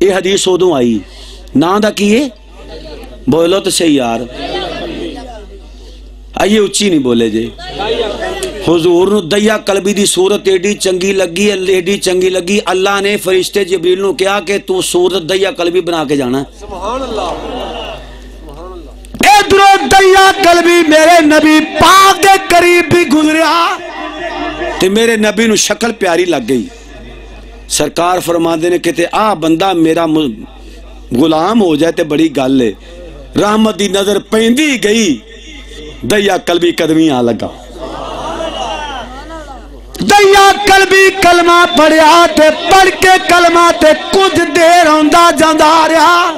یہ حدیث ادوں آئی نام دا کیے بولو تو صحیح یار آئیے اچھی نہیں بولے جے حضور نو دیا قلبی دی صورت ایڈی چنگی لگی ایڈی چنگی لگی اللہ نے فرشتے جبریل نو کیا کہ تو صورت دیا قلبی بنا کے جانا سبحان اللہ ادھروں دیا قلبی میرے نبی پاک دے قریب بھی گزریا تے میرے نبی نو شکل پیاری لگ گئی سرکار فرماندے نے کہتے آ بندہ میرا غلام ہو جائے تے بڑی گل ہے رحمت دی نظر پیندی گئی دیا قلبی قدمی آ لگا دیا قلبی کلمہ پڑھیا تے پڑھ کے کلمہ تے کچھ دیر ہوندہ جاندہ رہا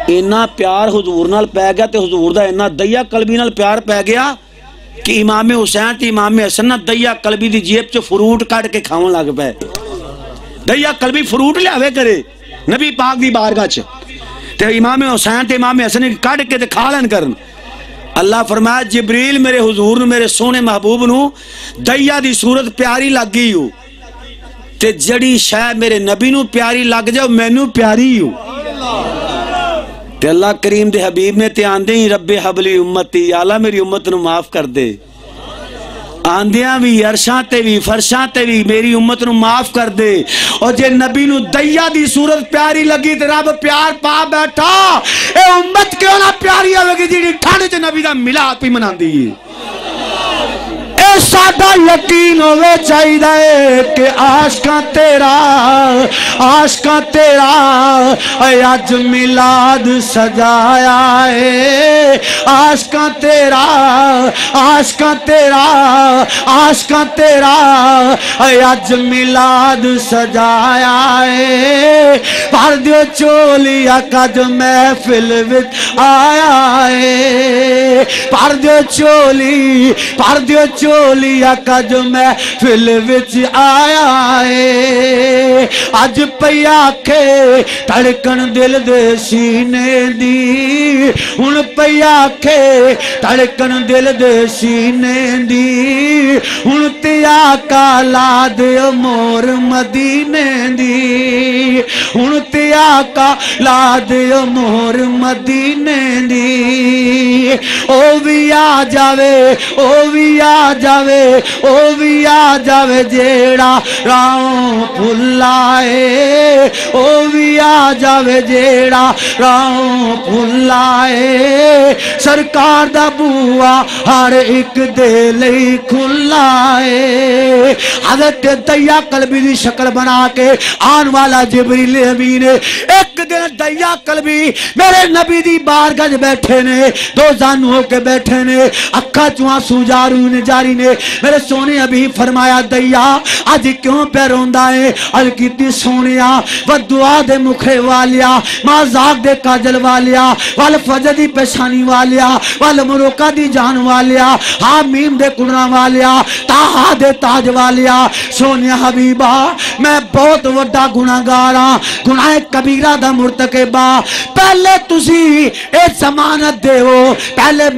اینا پیار حضور نال پہ گیا تے حضور دا اینا دیا قلبی نال پیار پہ گیا کہ امام حسین تے امام حسن دیا قلبی دی جیب چو فروٹ کٹ کے کھاؤں لگ پہ دیا قلبی فروٹ لے آوے کرے نبی پاک دی بارگاہ چ تے امام حسین تے امام حسن کٹ کے تے کھا لین کرن اللہ فرمایا جبریل میرے حضور نو میرے سونے محبوب نو دیا دی صورت پیاری لگ گئی ہو تے جڑی شے میرے نبی نو پیاری لگ جاؤ میں نو پیاری ہو تے اللہ کریم دے حبیب نے تے آندے ہی رب حبلی امتی یا اللہ میری امت نو معاف کر دے آندیاں بھی عرشاں تے بھی فرشاں تے بھی میری امت نو معاف کر دے اور جے نبی نو دیا دی صورت پیاری لگی تے رب پیار پا بیٹھا اے امت کیوں نہ پیاری ہوئے گی جی ٹھانڈ چے نبی دا ملاد پی منان دی اے سادہ یقین ہوئے چاہی دے کہ عاشقاں تیرا اے آج ملاد سجایا ہے عاشقاں تیرا اے آج ملاد سجایا ہے پھر دیو چولی کج محفل وچ آیا ہے پھر دیو چولی کج محفل وچ آیا ہے اج پیا کے دھڑکن دل دے سینے دی ہن پیا کے دھڑکن دل دے سینے دی ہن تیا کا لاد مور مدینے دی ہن تیا کا لاد مور مدینے دی او بھی آ جاوے جیڑا راؤں پھلائے او بھی آ جاوے جیڑا راؤں پھلائے سرکار دا بوا ہر ایک دے لئی کھلائے حضرت دیا قلبی دی شکل بنا کے آن والا جبریل امین ایک دن دیا قلبی میرے نبی دی بارگاہ بیٹھے نے دو زانو ہو کے بیٹھے نے اکھا چواں جاری نے میرے سونے ابھی فرمایا دیا آج کیوں پہ روندہ ہے عرض کیتی سونیا و دعا دے مکھے والیا مازاق دے کاجل والیا والفجر دی پیشانی والیا والمروکہ دی جان والیا حامیم دے کنرہ والیا تاہا دے تاج والیا سونیا حبیبہ میں بہت وڈا گناہگاراں گناہ کبیرہ دا مرتبہ مرتکبہ پہلے تسی اے ضمانت دے ہو پہلے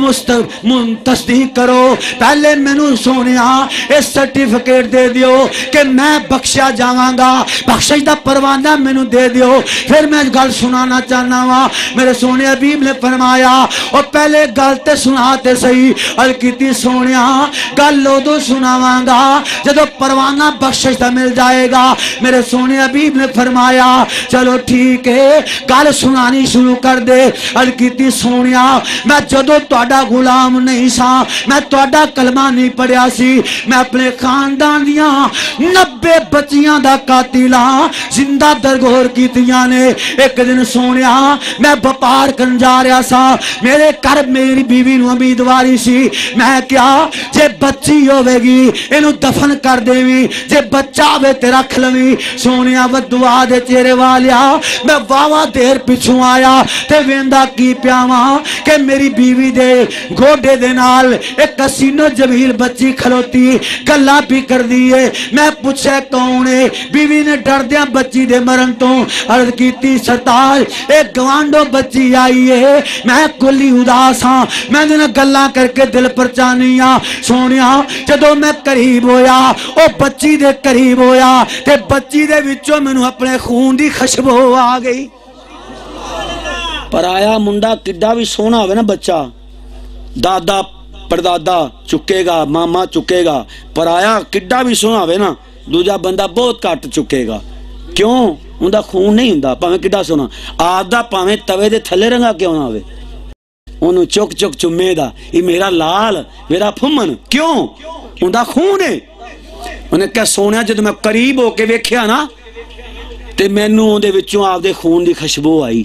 تصدیق کرو پہلے مینوں سونیا اے سرٹیفکیٹ دے دیو کہ میں بخشیا جاواں گا بخشش دا پروانہ مینوں دے دیو پھر میں گل سنانا چاہنا وا میرے سونے حبیب نے فرمایا اور پہلے گل تے سناتے صحیح اور کیتی سونیا گل لودو سناواں گا جدو پروانہ بخشش دا مل جائے گا میرے سونے حبیب نے فرمایا چلو ٹھیک ہے گل سنانی شروع کر دے اور کیتی سونیا میں جدو تہاڈا غلام نہیں سا میں تہاڈا کلمہ نہیں پڑھیا سی میں اپنے خاندان دیاں 90 بچیاں دا قاتل ہاں زندہ درگور کیتیاں نے ایک دن سونیا میں بپار کرن جا رہا سا میرے گھر میری بیوی نو امیدواری سی میں کیا جے بچی ہوے گی اینو دفن کر دیوی جے بچہ ہوے تے رکھ لوی سونیا و دعا دے چہرے والیا میں واوا دیر پیچھوں آیا تے ویندا کی پیاواں کہ میری بیوی دے گوڈے دے نال ایک حسینو جمیل بچی کھلوتی گلاں بھی کر دیے میں پوچھے کون ہے بیوی نے ڈردیاں بچی دے مرن تو عرض کیتی سرتاج ایک گوانڈو بچی آئی ہے میں کلی اداس ہاں میں نے گلاں کر کے دل پرچانیاں سونیا جدو میں قریب ہویا او بچی دے قریب ہویا تے بچی دے وچوں مینوں اپنے خون دی خوشبو آ گئی پر آیا منڈا کڈا بھی سونا ہوئے نا بچہ دادا پردادا چکے گا ماما چکے گا پر آیا کڈا بھی سونا ہوئے نا دوجا بندہ بہت کٹ چکے گا کیوں اندہ خون نہیں ہوندا پاویں کڈا سونا آدھا پاویں توے دے تھلے رنگا کیوں نہ ہوئے انہوں چک چک چمے دا یہ میرا لال میرا پھمن کیوں اندہ خون ہے انہیں کہا سونیا جدو میں قریب ہو کے ویکھیا نا تے مینوں اندے وچوں آپ دے خون دی خوشبو آئی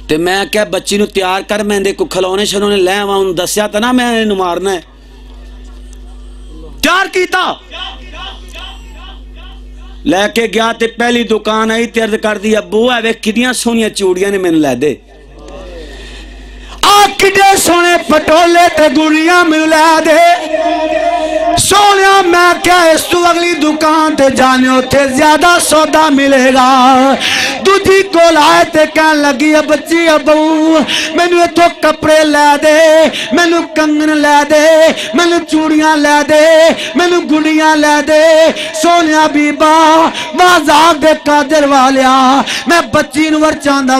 تے میں کہا بچی نو تیار کر میں دے کو کھلونے شنوں نے لے آواں انہوں دسیا تا نا میں نے مارنا ہے تیار کیتا لے کے گیا تے پہلی دکان آئی تے عرض کر دی ابو ہے ویکھ کتنیاں سونیاں چوڑیاں نے میں نے لے دے کڈے سونے پٹولے تے گڑیاں میں لے دے سونیا میں کیا اس تو اگلی دکان تے جانے ہوتے زیادہ سودا ملے گا دوجی کو لائے تے کہن لگی بچی ابو میں نے تو کپڑے لے دے میں نے کنگن لے دے میں نے چوڑیاں لے دے میں نے گڑیاں لے دے سونیا بیبا بازار دے قادر والیا میں بچی نو ورچاندہ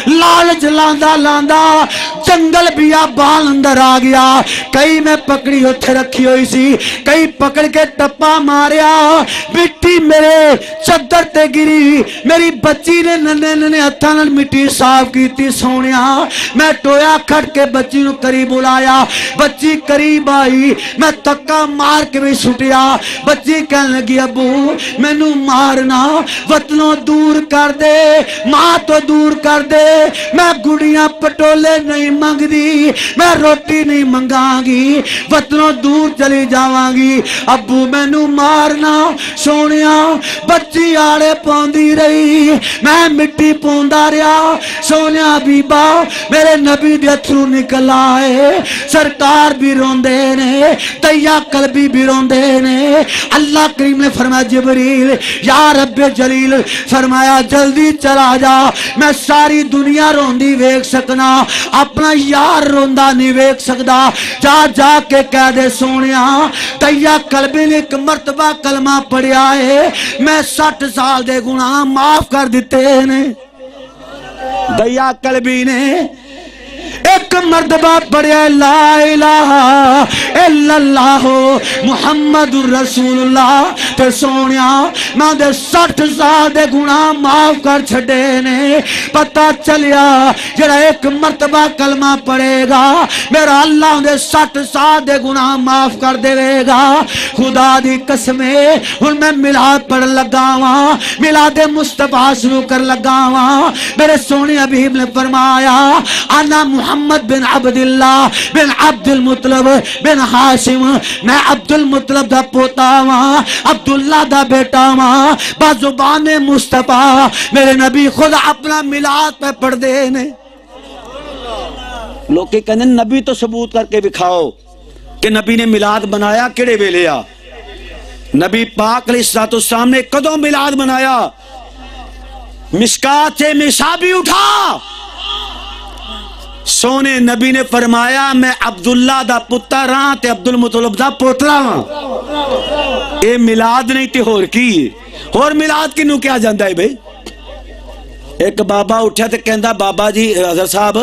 لالچ لاندا جنگل بیابان اندر آ گیا کئی میں پکڑی اتھے رکھی ہوئی سی کئی پکڑ کے ٹپا ماریا مٹی میرے چدر تے گری میری بچی نے ننے ہتھاں نال مٹی صاف کیتی سونیا میں ٹویا کھٹ کے بچی نو قریب بلایا بچی قریب آئی میں تکا مار کے بھی سٹیا بچی کہنے لگی ابو مینوں مارنا وطنوں دور کر دے ماں تو دور کر دے میں گڑیاں پٹولے نہیں منگ دی میں روٹی نہیں منگاں گی وطنوں دور چلی جاواں گی ابو مینوں مارنا سونیا بچی آڑے پوندی رہی میں مٹی پوندا رہا سونیا بیبا میرے نبی دے اتھرو نکل آئے سرکار بھی روندے نے تیا قلبی بھی روندے نے اللہ کریم نے فرمایا جبریل یا رب جلیل فرمایا جلدی چلا جا میں ساری دنیا روندی ویکھ سکنا اپنا یار روندا نہیں ویکھ سکدا جا جا کے کہہ دے سونیا تیا قلبی نے ایک مرتبہ کلمہ پڑھیا ہے میں 60 سال دے گناہ معاف کر دیتے نے دیا قلبی نے ایک مرتبہ پڑھیا لا الہ الا اللہ محمد رسول اللہ تے سونیا میں دے 60 سال دے گناہ معاف کر چھڑے نے پتہ چلیا جڑا ایک مرتبہ کلمہ پڑھے گا میرا اللہ دے 60 سال دے گناہ معاف کر دے گا خدا دی قسمے ہن میں میلاد پڑھ لگا ہاں میلاد مصطفیٰ شروع کر لگا ہاں میرے سونے حبیب نے فرمایا انا محمد بن عبداللہ بن عبد المطلب بن حاشم میں عبد المطلب دا پوتا ہاں عبداللہ دا بیٹا ہاں بازبان مصطفیٰ میرے نبی خود اپنا میلاد پہ پڑھ دے نے لوگ کہنے نبی تو ثبوت کر کے بکھاؤ کہ نبی نے میلاد بنایا کیڑے ویلے آ نبی پاک علیہ السلام نے کدوں میلاد بنایا مشکات سے مصابی اٹھا. سونے نبی نے فرمایا میں عبداللہ دا پتر ہاں تے عبد المطلب دا پوترا ہاں. اے میلاد نہیں تے ہور کی ہے؟ اور میلاد کنوں کیا جاندہ ہے بھئی؟ ایک بابا اٹھا تے کہندا بابا جی حضرت صاحب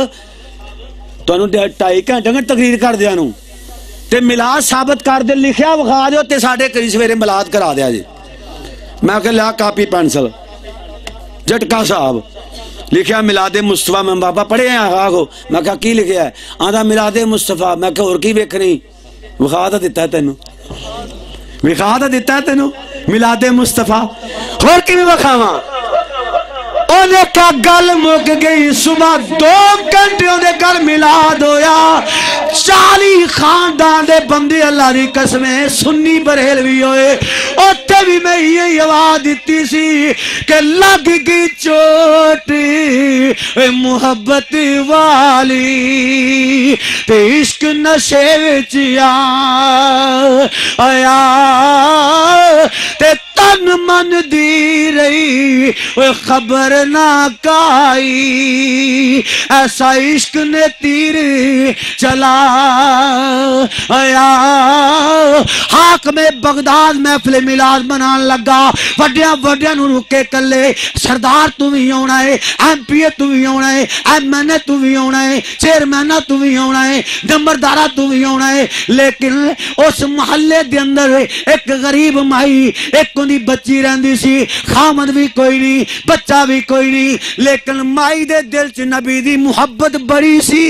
تو انہوں 2.5 گھنٹے تقریر کر دیا نوں تے میلاد ثابت کر دے لکھیا وکھا دیو تے ساڑھے کری سویرے میلاد کرا دیا جی. میں کہ لیا کاپی پینسل جھٹکا صاحب لکھیا میلاد مصطفیٰ. میں بابا پڑھے ہیں آگو میں کہا کی لکھیا ہے؟ آدھا میلاد مصطفیٰ. میں کہا اور کی ویکھنی وکھا دا دیتا ہے تینوں وکھا دا دیتا ہے تینوں میلاد مصطفیٰ اور کی بھی وکھاواں. انہیں کہا گل مک گئی. صبح 2 گھنٹے انہیں گل میلاد ہویا. 40 خاندان دے بندے اللہ دی قسمیں سنی بریلوی ہوئے. اوتے بھی میں یہ آواز دیتی سی کہ لگ گئی چوٹ محبت والی تے عشق نشے وچ آیا تے تن من دی رہی خبر نہ کائی. ایسا عشق نے تیر چلا آیا. حاکم بغداد محفل میلاد منان لگا. وڈیاں وڈیاں نو رکے کلے سردار تو بھی ہونا ہے, ایم پی اے تو بھی ہونا ہے, ایم این اے تو بھی ہونا ہے, چیئرمین تو بھی ہونا ہے, نمبردارہ تو بھی ہونا ہے. لیکن اس محلے دے اندر ایک غریب مائی ایک دی بچی رہندی سی. خامد بھی کوئی نہیں, بچہ بھی کوئی نہیں, لیکن مائی دے دل چ نبی دی محبت بڑی سی.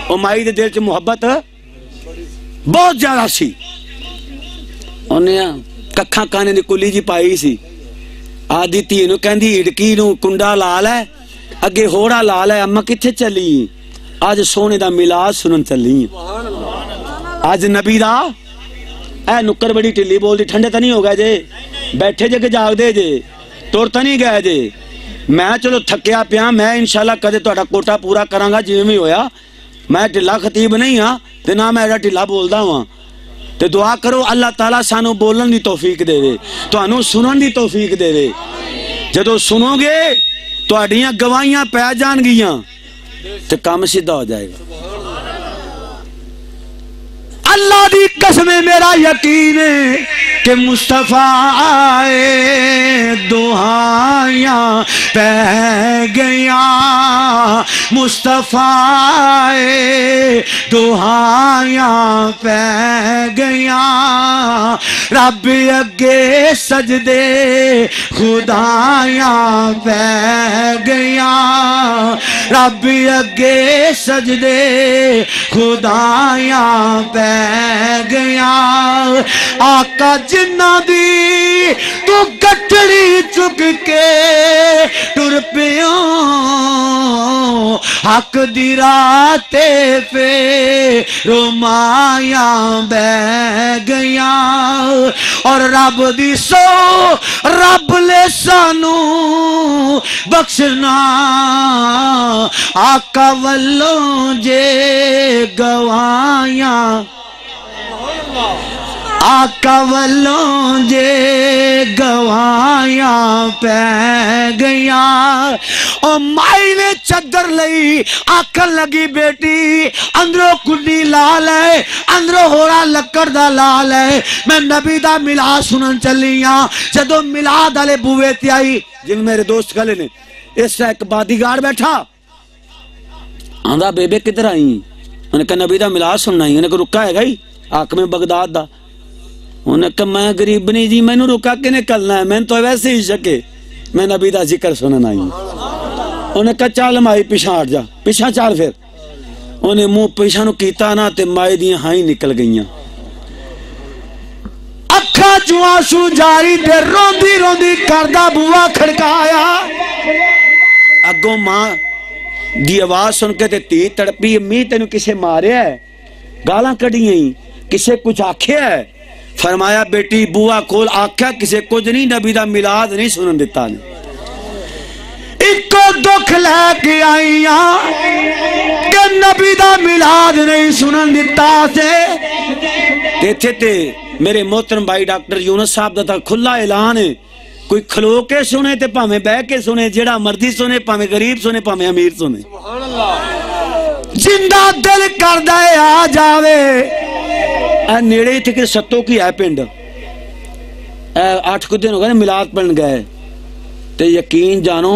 او مائی دے دل چ محبت بہت زیادہ سی. انہیں ککھاں کانے دی کلی جی پائی سی. آدھی تھی نو کہندی ہڑکی نو کنڈا لال ہے اگے ہوڑا لال ہے. اما کتھے چلی؟ آج سونے دا میلاد سنن چلی. آج نبی دا اے نکر بڑی ٹلی بول دی ٹھنڈے تا نہیں ہو گئے جے, بیٹھے جے کہ جاگ دے جے, توڑ تا نہیں گئے جے. میں چلو تھکیا پیا, میں انشاءاللہ کدے توڑا کوٹا پورا کرانگا جیویں بھی ہویا. میں ٹھلا خطیب نہیں ہاں تے نہ میں ایڈا ٹھلا بولدا ہوں. تے دعا کرو اللہ تعالیٰ سانو بولن دی توفیق دے دے, تو انو سنن دی توفیق دے دے. جدو سنو گے تو اڈیاں گوائیاں پہ جان گیاں تے کام سیدھا ہو جائے گا. اللہ دی قسم میرا یقین ہے کہ مصطفیٰ آئے دعائیاں پہ گیا. مصطفیٰ آئے دعائیاں پہ گیا. رب اگے سجدے خدایاں پہ گیا. رب اگے سجدے خدایاں پہ گیا. آقا جنہ دی تو گٹڑی چک کے ٹر پیوں حق دی راتے پہ رومایاں بہ گیا. اور رب دی سو رب لے سانو بخشنا آقا والوں جے گوائیاں. آقا والوں جے گوائیاں پہ گیا. اور مائی نے چدر لئی آکھن لگی بیٹی اندروں کنی لال ہے, اندروں ہوڑا لکڑ دا لال ہے. میں نبی دا میلاد سنن چلیاں. جدو میلاد والے بوئے تے آئی جن میرے دوست کھلے نے اس طرح ایک بادی گارڈ بیٹھا. آندا بیبے کدھر آئی؟ انہیں کہا نبی دا میلاد سننا ہی. انہیں کہا رکا ہے گئی حاکم بغداد دا. انہیں کہا میں غریب نہیں جی, میں نے رکا کے نکلنا ہے, میں تو ویسے ہی شکے میں نبی دا ذکر سنن آئی. انہیں کہا چال مائی پیچھا ہٹ جا, پیچھا چال. پھر انہیں منہ پیچھا نو کیتا نا تے مائی دیاں ہائیں نکل گئیاں. اکھا چوں آنسو جاری تے روندی روندی کردہ بوا کھڑکایا. اگوں ماں دی آواز سن کے تے تی تڑپی, امی تینوں کسے ماریا ہے, گالاں کڑیاں ہی, کسے کچھ آکھیا ہے؟ فرمایا بیٹی بوا کھول آکھیا کسے کچھ نہیں, نبی دا میلاد نہیں سنن دیتا نے. ایک کو دکھ لے کے آئیاں کہ نبی دا میلاد نہیں سنن دیتا سے. تے میرے محترم بھائی ڈاکٹر یونس صاحب دا کھلا اعلان ہے, کوئی کھلو کے سنے تے پاویں بہ کے سنے، جڑا مرضی سنے، پاویں غریب سنے پاویں امیر سنے، جندہ دل کردہ آ جاوے۔ اے نیڑے تھے کہ ستو کی ہے پنڈ، 8 کچھ دن ہو گئے ملاد پڑھن گئے تے یقین جانو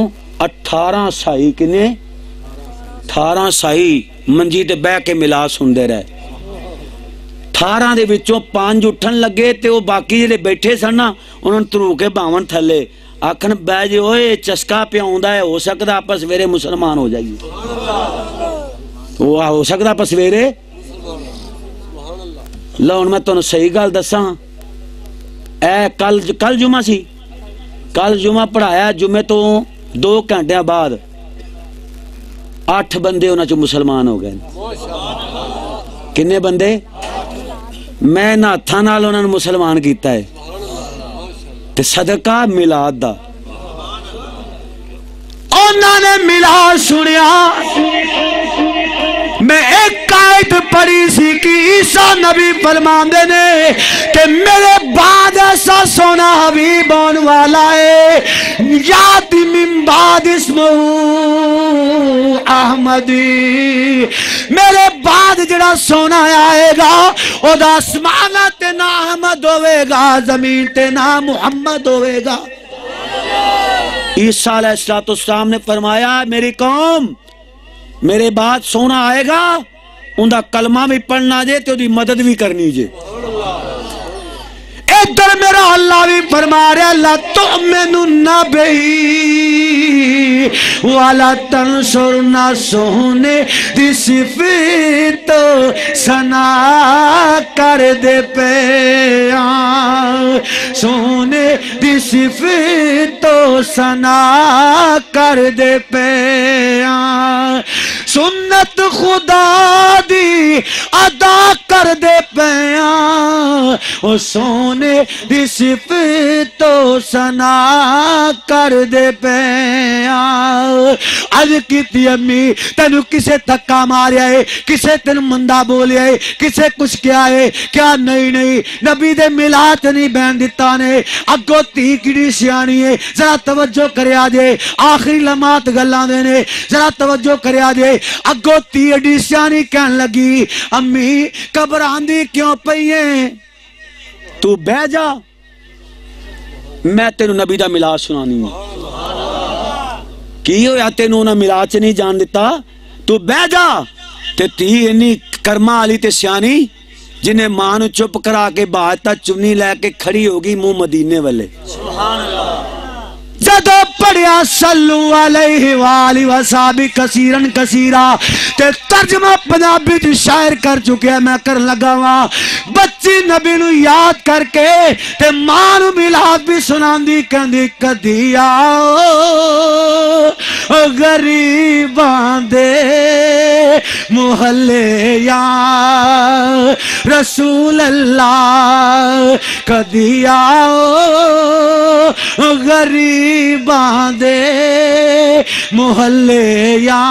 18 سائی کنے 18 سائی منجی تے بہ کے ملاد سندے رہے، 18 دے وچوں 5 اٹھن لگے تے وہ باقی جڑے بیٹھے سن نا انہوں نے ترو کے باون تھلے آکھن بہ جے ہوئے چسکا پہ آوندا ہے، ہو سکدا آپس سویرے مسلمان ہو جائیے، وہ ہو سکدا آپس سویرے۔ لو ہن میں تانوں صحیح گل دساں، اے کل جمعہ سی، کل جمعہ پڑھایا، جمعے تو 2 گھنٹے بعد 8 بندے انہاں چوں مسلمان ہو گئے۔ کنے بندے؟ میں انہاں ہتھاں نال انہاں نوں مسلمان کیتا ہے تے صدقہ میلاد دا۔ انہاں نے میلاد سنیا، میں ایک آیت پڑھی سی کہ عیسیٰ نبی فرماندے نے کہ میرے بعد ایسا سونا حبیب آن والا ہے، یاتی من بعد اسمہ احمدی، میرے بعد جڑا سونا آئے گا او دا اسمانہ تے نا احمد ہوئے گا، زمین تے نا محمد ہوئے گا۔ عیسیٰ علیہ السلام نے فرمایا میری قوم میرے بعد سونا آئے گا، ان دا کلمہ بھی پڑھنا جے تو دی مدد بھی کرنی جے۔ ادھر میرا اللہ بھی فرما رہا لا تؤمنن بہی والا تنصرن، سونے دی صفت سنا کر دے پیاں، سونے دی صفت سنا کر دے پیاں، سنت خدا دی ادا کر دے پیاں، او سونے دی صفت سنا کر دے پیاں۔ آج کیتی امی تینو کسے تھکا ماریا ہے، کسے تینو مندہ بولیا ہے، کسے کچھ کیا ہے، کیا نہیں نبی دے ملاد نہیں بین دیتا نے، اگو تی کڑی سیانی ہے، ذرا توجہ کرے آجے، آخری لمحات گلان دینے، ذرا توجہ کرے آجے، اگو تی اڈی سیانی کہن لگی امی قبران دی کیوں پئیے، تو بہ جا میں تینو نبی دا ملاد سنانی ہے۔ کی ہویا تینو نہ ملاد سے نہیں جان دیتا، تو بہ جا تے تی انی کرما علی تے سیانی جنہیں ماں نو چپ کرا کے باہتا چنی لے کے کھڑی ہوگی منہ مدینے والے۔ جدو پڑھیا صلو علیہ وآلہ وصحبہ کثیرن کثیرہ تے ترجمہ پنجابی تے شاعر کر چکے ہیں، میں کر لگا ہوا بچی نبی نو یاد کر کے تے ماں نو ملاد بھی سنان دی کہندی کدی آؤ غریباں دے محلے یا رسول اللہ، کدی آؤ غریباں دے محلے یا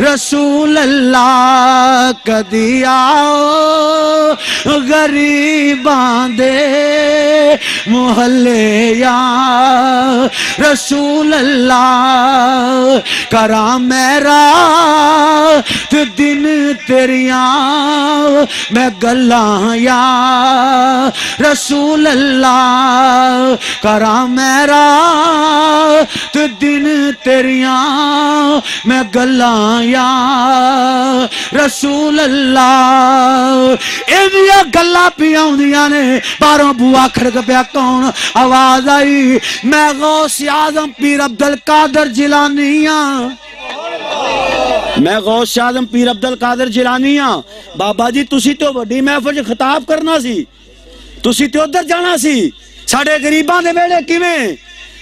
رسول اللہ، کدی آؤ غریباں دے محلے یا رسول اللہ، کراں میرا دن تیریاں میں گلاں یا رسول اللہ، کراں میرا دن تیریاں میں گلاں یا رسول اللہ۔ انہیاں گلاں پیاں دیاں نے، باروں بوا کھڑک پیا کون، آواز آئی میں غوث اعظم پیر عبدالقادر جیلانی ہاں، میں غوث اعظم پیر عبدالقادر جیلانی ہاں۔ بابا جی تسی تو بڑی محفل خطاب کرنا سی، تسی تو ادھر جانا سی، ساڑھے غریباں دے ویلے کیویں؟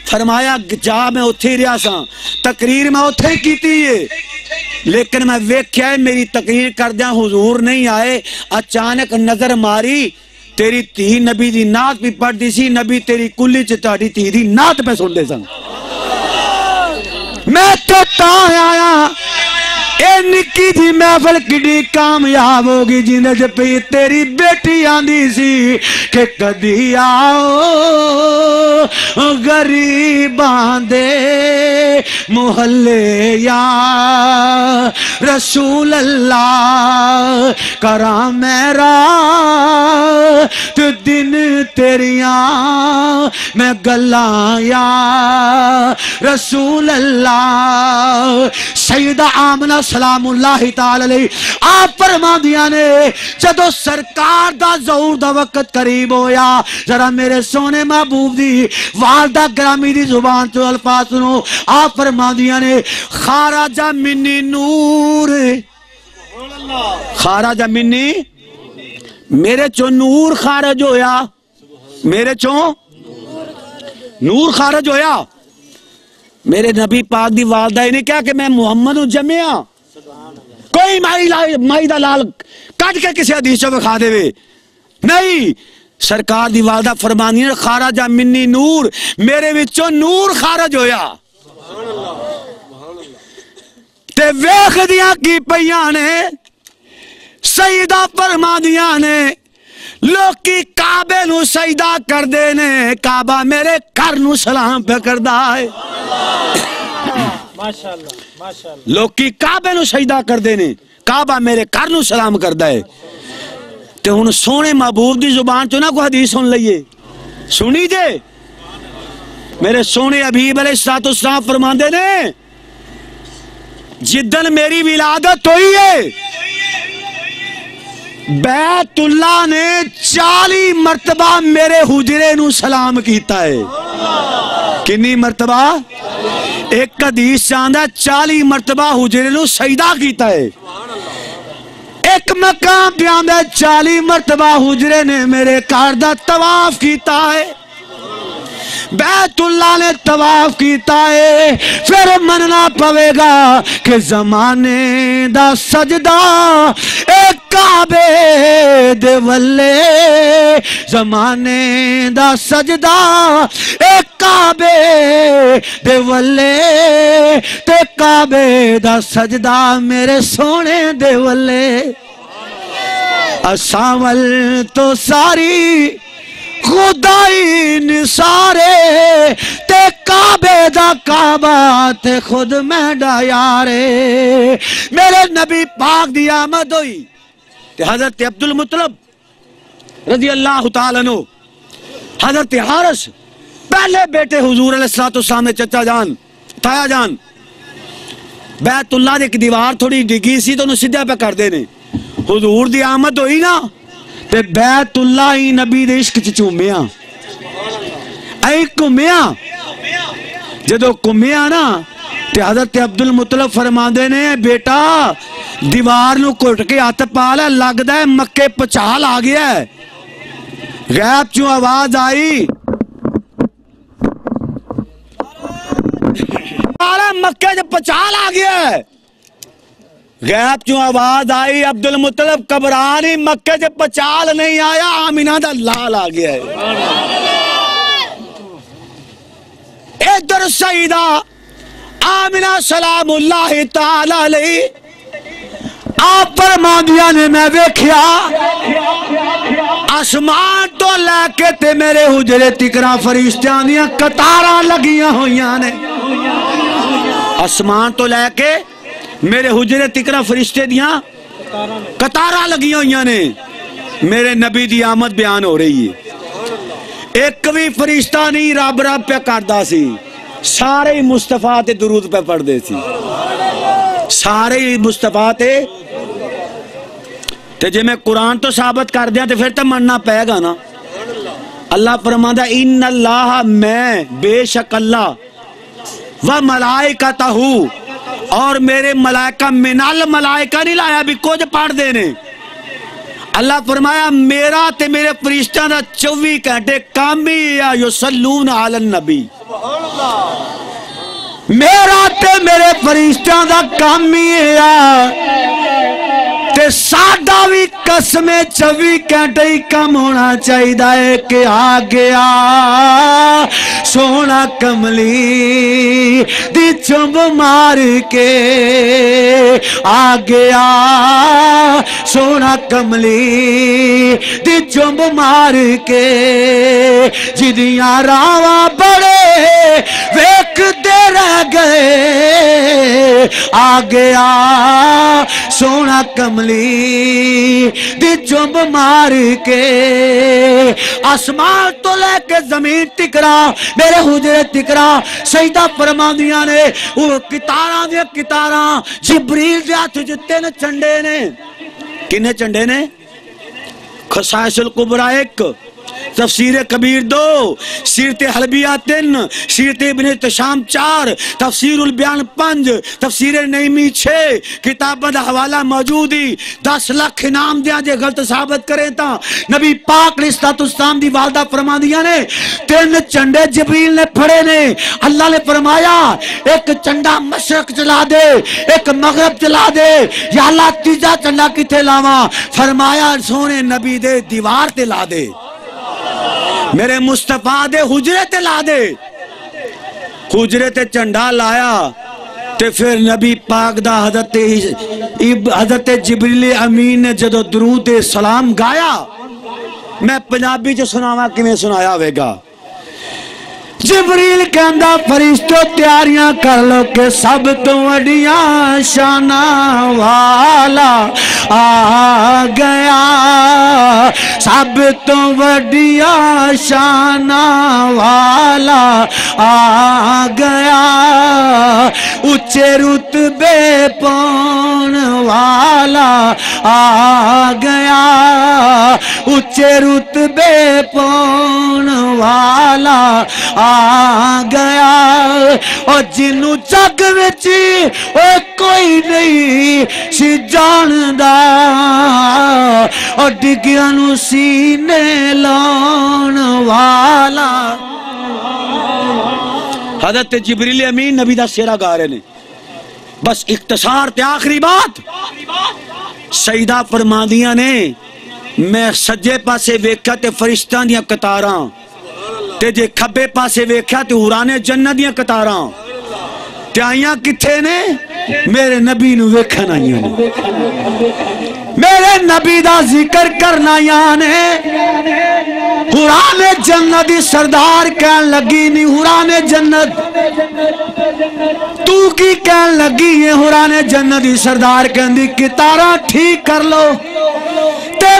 فرمایا جا میں اتھے رہا سا، تقریر میں اتھے کیتی ہے، لیکن میں ویکھیا ہے میری تقریر کردیاں حضور نہیں آئے، اچانک نظر ماری تیری تھی نبی دی نعت بھی پڑھ دی سی، نبی تیری کلی چٹاڑی تھی دی نعت پہ سن دے سن۔ میں تو تا آیا اے نکی جی محفل کڈی کامیاب ہوگی جندے چ پئی تیری بیٹی آندی سی کہ کدی آؤ غریباں دے محلے یا رسول اللہ کراں میرا تو دن تیریاں میں گلاں یا رسول اللہ سیدہ آمنہ سلام اللہ تعالی علیہ آپ فرماندیاں نے جدو سرکار دا ظہور دا وقت قریب ہویا ذرا میرے سونے محبوب دی والدہ گرامی دی زبان تو الفاظ سنو آپ فرماندیاں نے خارجہ منی نور خارجہ منی میرے چو نور خارج ہویا میرے چو نور خارج ہویا میرے نبی پاک دی والدہ نے کہا کہ میں محمد ہوں جمعہ کوئی مائی دا لال کٹ کے کسی حدیث چو بکھا دے وے نہیں سرکار دی والدہ فرمانی نے خارجہ منی نور میرے وچوں نور خارج ہویا تے ویخ دیاں کی پیاں نے سیدہ فرمانیاں نے لوکی کعبے نو سجدہ کر دینے کعبہ میرے گھر نو سلام پہ کر دائے لوکی کعبے نو سجدہ کر دینے کعبہ میرے گھر نو سلام کر دائے تے ہن سونے محبوب دی زبان چو نہ کو حدیث سن لئیے سنی جے میرے سونے حبیب علیہ السلام فرماندے نے جدن میری ولادت ہوئی ہے بیت اللہ نے 40 مرتبہ میرے حجرے نو سلام کیتا ہے کنی مرتبہ ایک حدیث چاندہ 40 مرتبہ حجرے نو سجدہ کیتا ہے ایک مقام پیاندہ 40 مرتبہ حجرے نے میرے کاردہ طواف کیتا ہے بیت اللہ نے طواف کیتا ہے پھر مننا پوے گا کہ زمانے دا سجدہ ایک کعبے دے ولے زمانے دا سجدہ ایک کعبے دے ولے تے کعبے دا سجدہ میرے سونے دے ولے اساول تو ساری خدائی نثارے تے کعبے دا کعبہ تے خود میں ڈایارے میرے نبی پاک دی آمد ہوئی تے حضرت عبدالمطلب رضی اللہ تعالیٰ عنہ حضرت حارث پہلے بیٹے حضور علیہ السلام نے چچا جان تایا جان بیت اللہ دے ایک دیوار تھوڑی ڈگی سی تو انہوں سیدھا پہ کر دینے حضور دی آمد ہوئی نا تے بیت اللہ ہی نبی دے عشق چومیاں اے کمیاں جدو کمیاں نا تے حضرت عبدالمطلب فرما دینے بیٹا دیوار نو کٹ کے ہاتھ پالا لگ دا ہے مکے پچال آ گیا ہے غیب چوں آواز آئی مکے جو پچال آ گیا ہے غیب چوں آواز آئی عبدالمطلب قبرانی مکہ جب پچال نہیں آیا آمینہ دا لال آ گیا ہے ادھر سیدہ آمینہ سلام اللہ تعالی علیہ آپ فرماندیاں نے میں ویکھیا آسمان تو لے کے تے میرے حجرے تکرا فرشتیاں دیاں قطاراں لگیاں ہویاں نے آسمان تو لے کے میرے حجرے تکرا فرشتے دیاں قطاراں لگیاں ہویاں نے میرے نبی دی آمد بیان ہو رہی ہے ایک بھی فرشتہ نہیں رب رب پہ کردہ سی سارے مصطفیٰ تے درود پہ پڑھ دے سی سارے مصطفیٰ تے جے میں قرآن تو ثابت کر دیا تو پھر تو مننا پائے گا نا اللہ فرماتا ان اللہ میں بے شک اللہ و ملائکتہ اور میرے ملائکہ منال ملائکہ نہیں لایا بھی کچھ پڑھ دینے اللہ فرمایا میرا تے میرے فرشتہ دا 24 گھنٹے کام بھی یا یصلون علی النبی میرا تے میرے فرشتہ دا کام بھی یا تے ساڈا بھی قسم 24 گھنٹے ہی کم ہونا چاہیے کہ آ گیا سونا کملی دی چنب مار کے آ گیا سونا کملی دی چنب مار کے جدیاں راواں بڑے ویکھ دے رہ گئے آ گیا سونا کملی دی چنب مار کے آسمان تو لے کے زمین ٹکرا میرے حجرے ٹکرا سجدہ فرماندیاں نے وہ کتاراں دیا کتاراں جبریل دے ہاتھ وچ تین چنڈے نے کنے چنڈے نے خصائص الکبریٰ 1 تفسیر کبیر 2 سیرت حلبیہ 3 سیرت ابن احتشام 4 تفسیر البیان 5 تفسیر نعیمی 6 کتابہ دا حوالہ موجودی 10 لاکھ انعام دیا جے غلط ثابت کریں تا نبی پاک علیہ السلام دی والدہ فرما دیا نے 3 چنڈے جبریل نے پھڑے نے اللہ نے فرمایا ایک چنڈا مشرق چلا دے ایک مغرب چلا دے یا اللہ تیجا چنڈا کتے لاواں فرمایا سونے نبی دے دیوار تے لا دے میرے مصطفیٰ دے حجرے تے لا دے حجرے تے چنڈا لایا تے پھر نبی پاک دا حضرت جبریل امین نے جدو درود سلام گایا میں پنجابی جو سناوا کیویں سنایا ہوئے گا جبریل کہندا فرشتو تیاریاں کر لو کہ سب تو وڈیاں شاناں والا آ گیا سب تو وڈیاں شاناں والا آ گیا اونچے رتبے پاؤن والا آ گیا اونچے رتبے پاؤن والا آ گیا اور جنوں جگ وچ کوئی نہیں سی جاندا اور ڈگیاں نوں سینے لاؤن والا حضرت جبریل امین نبی دا سیرا گا رہے نے بس اختصار تے آخری بات سیدہ فرماندیاں نے میں سجے پاسے ویکھیا تے فرشتاں دیاں قطاراں تے جے کھبے پاسے ویکھیا تے حورانے جنت دیاں قطاراں تے آئیاں کتھے نے میرے نبی نو ویکھن آئیاں نے میرے نبی دا ذکر کرنا یانے حورانے جنت دی سردار کہن لگی نہیں حورانے جنت تو کی کہن لگی ہے حورانے جنت دی سردار کہن دی کتارا ٹھیک کر لو تے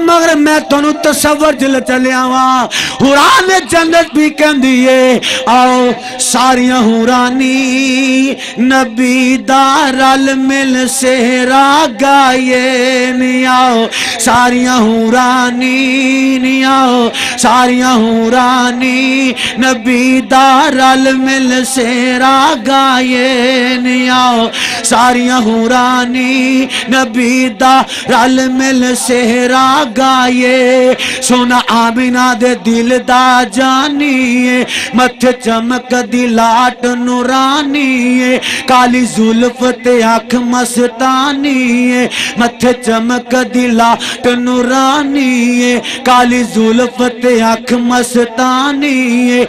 مگر میں تنو تصور جل چلے آواں حورانے جنت بھی کہن دیئے آؤ ساریاں حورانی نبی دارل مل سہرا گائے نہیں آؤ ساریاں حورانی نہیں آؤ ساریاں حورانی نبی دارل مل سہرا گائے نہیں آؤ ساریاں حورانی نبی دارل مل سہرا گائے سونا آمینہ دے دل دا جانی متھے چمک دی لاٹ نورانی کالی زلف تے آنکھ مستانی متھے چمک دی لاٹ نورانی کالی زلف تے آنکھ مستانی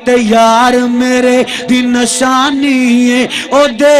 تے یار میرے دی نشانی او دے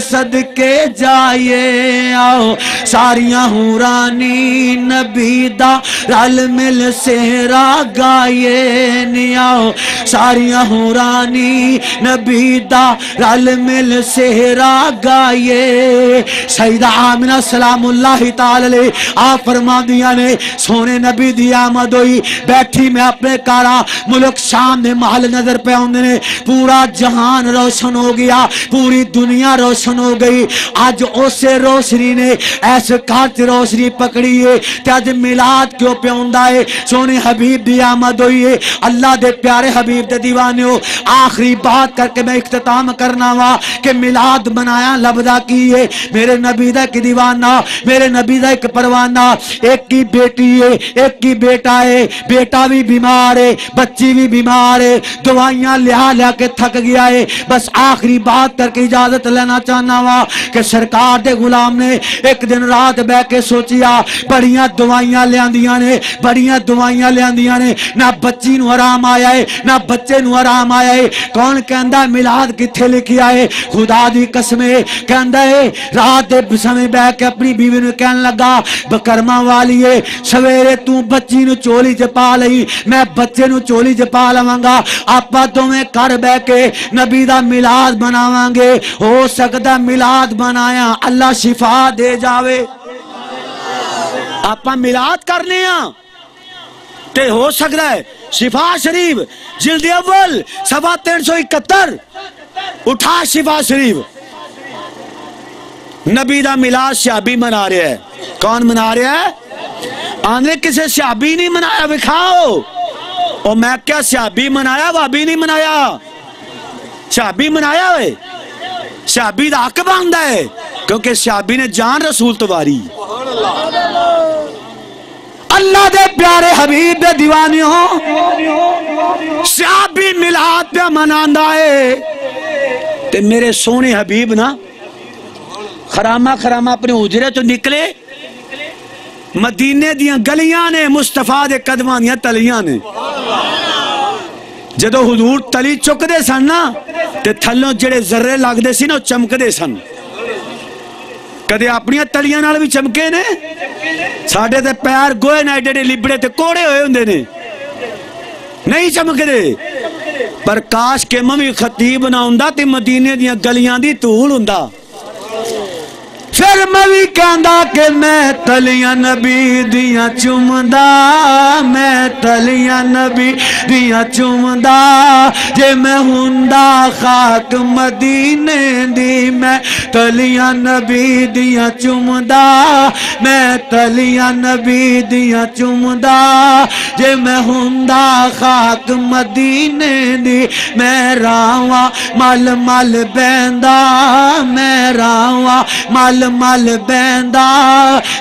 صدقے جائے آؤ ساریاں حورانی نبی دا رل مل سہرا گائے نہیں آؤ ساریاں حورانی نبی دا رل مل سہرا گائے سیدہ آمنہ سلام اللہ تعالی آپ فرما دیا نے سونے نبی دی آمد ہوئی بیٹھی میں اپنے کارا ملک شام نے محل نظر پہ ہوندے نے پورا جہان روشن ہو گیا پوری دنیا روشن ہو گئی آج اسے روشنی نے ایسے کارت روشنی پکڑی ہے کہ آج میلاد کیوں پہ ہوندہ ہے سونے حبیب دی آمد ہوئی ہے اللہ دے پیارے حبیب دے دیوانے ہو آخری بات کر کے میں اختتام کرنا ہوا کہ میلاد منایا لبدہ کی ہے میرے نبی دا کی دیوانہ میرے نبی دا ایک پروانہ ایک کی بیٹی ہے ایک کی بیٹا ہے بیٹا بھی بیمار ہے بچی بھی بیمار ہے دوائیاں لیا کے تھک گیا ہے بس آخری بات کر کے اجازت لینا چاہنا ہوا کہ سرکار دے غلام نے ایک دن رات بے کے سوچیا بڑی بڑیاں دوائیاں لیاندیاں نے، بڑیاں دوائیاں لیاندیاں نے، نہ بچی نو آرام آیا ہے نہ بچے نو آرام آیا ہے۔ کون کہندا میلاد کتھے لکھیا ہے؟ خدا دی قسم کہندا ہے رات دے سمے بیٹھ کے اپنی بیوی نو کہن لگا بکرما والیے سویرے تو بچی نو چولی چ پا لئی، میں بچے نو چولی چ پا لواں گا، آپا دوویں گھر بیٹھ کے نبی دا میلاد بناواں گے۔ ہو سکدا میلاد بنایا اللہ شفا دے جاوے، آپا میلاد کرنے ہاں تے ہو سکتا ہے شفا شریف جلد اول صفحہ 371 اٹھا شفا شریف، نبی دا میلاد صحابی منا رہا ہے۔ کون منا رہا ہے؟ آنے کسے صحابی نہیں منایا بکھاؤ، اور میں کیا صحابی منایا وابی نہیں منایا، صحابی منایا ہوئے، صحابی دا حق باندا ہے کیونکہ صحابی نے جان رسول تواری۔ اللہ دے پیارے حبیب دے دیوانیوں صحابی میلاد پہ مناندا ہے تے میرے سونے حبیب نا خرامہ خرامہ اپنے حجرے تو نکلے، مدینے دیاں گلیاں نے مصطفیٰ دے قدماں دیاں تلیاں نے، جدو حضور تلی چک دے سن نا تے تھلوں جڑے ذرے لگ دے سی نا چمک دے سن، کدے اپنی تلیاں نال بھی چمکے نے، ساڑھے تے پیر گوئے نہ ایڈے لبڑے تے کوڑے ہوئے ہوندے نے نہیں چمک دے، پر کاش کے ممی خطیب نہ ہوندا تے مدینے دیاں گلیاں دی طول ہوندا۔ پھر میں کہندا کہ میں تلیاں نبی دیاں چومدا، میں تلیاں نبی دیاں چومدا، جے میں ہوندا خاک مدینے دی میں تلیاں نبی دیاں چومدا، میں تلیاں نبی دیاں چومدا، جے میں ہوندا خاک مدینے دی میں راواں مل مل بیندا، میں راواں مل مل بیندا،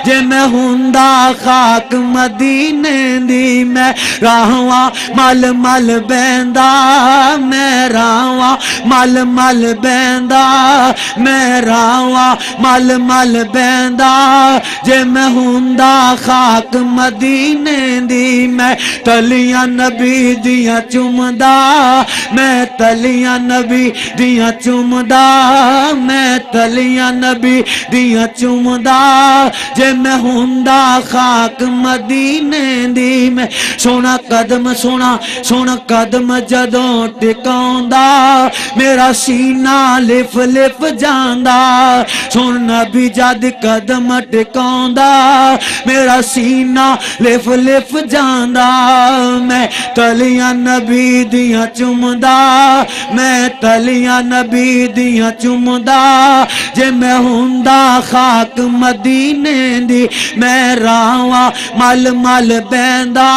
جے میں ہوندا خاک مدینے دی میں راواں مل مل بیندا، میں راواں مل مل بیندا، میں راواں مل مل بیندا، جے میں ہوندا خاک مدینے دی میں تلیاں نبی دیاں چومدا، میں تلیاں نبی دیاں چومدا، میں تلیاں نبی دیاں چومدا، جے میں ہوندا خاک مدینے دی میں سونا قدم سونا سونا قدم جدوں ٹکاوندا میرا سینہ لف لف جاندا، سن نبی جد قدم ٹکاوندا میرا سینہ لف لف جاندا، میں تلیاں نبی دیاں چومدا، میں تلیاں نبی دیاں چومدا، جے میں ہوندا خاک مدینے دی میں راواں مل مل بیندا،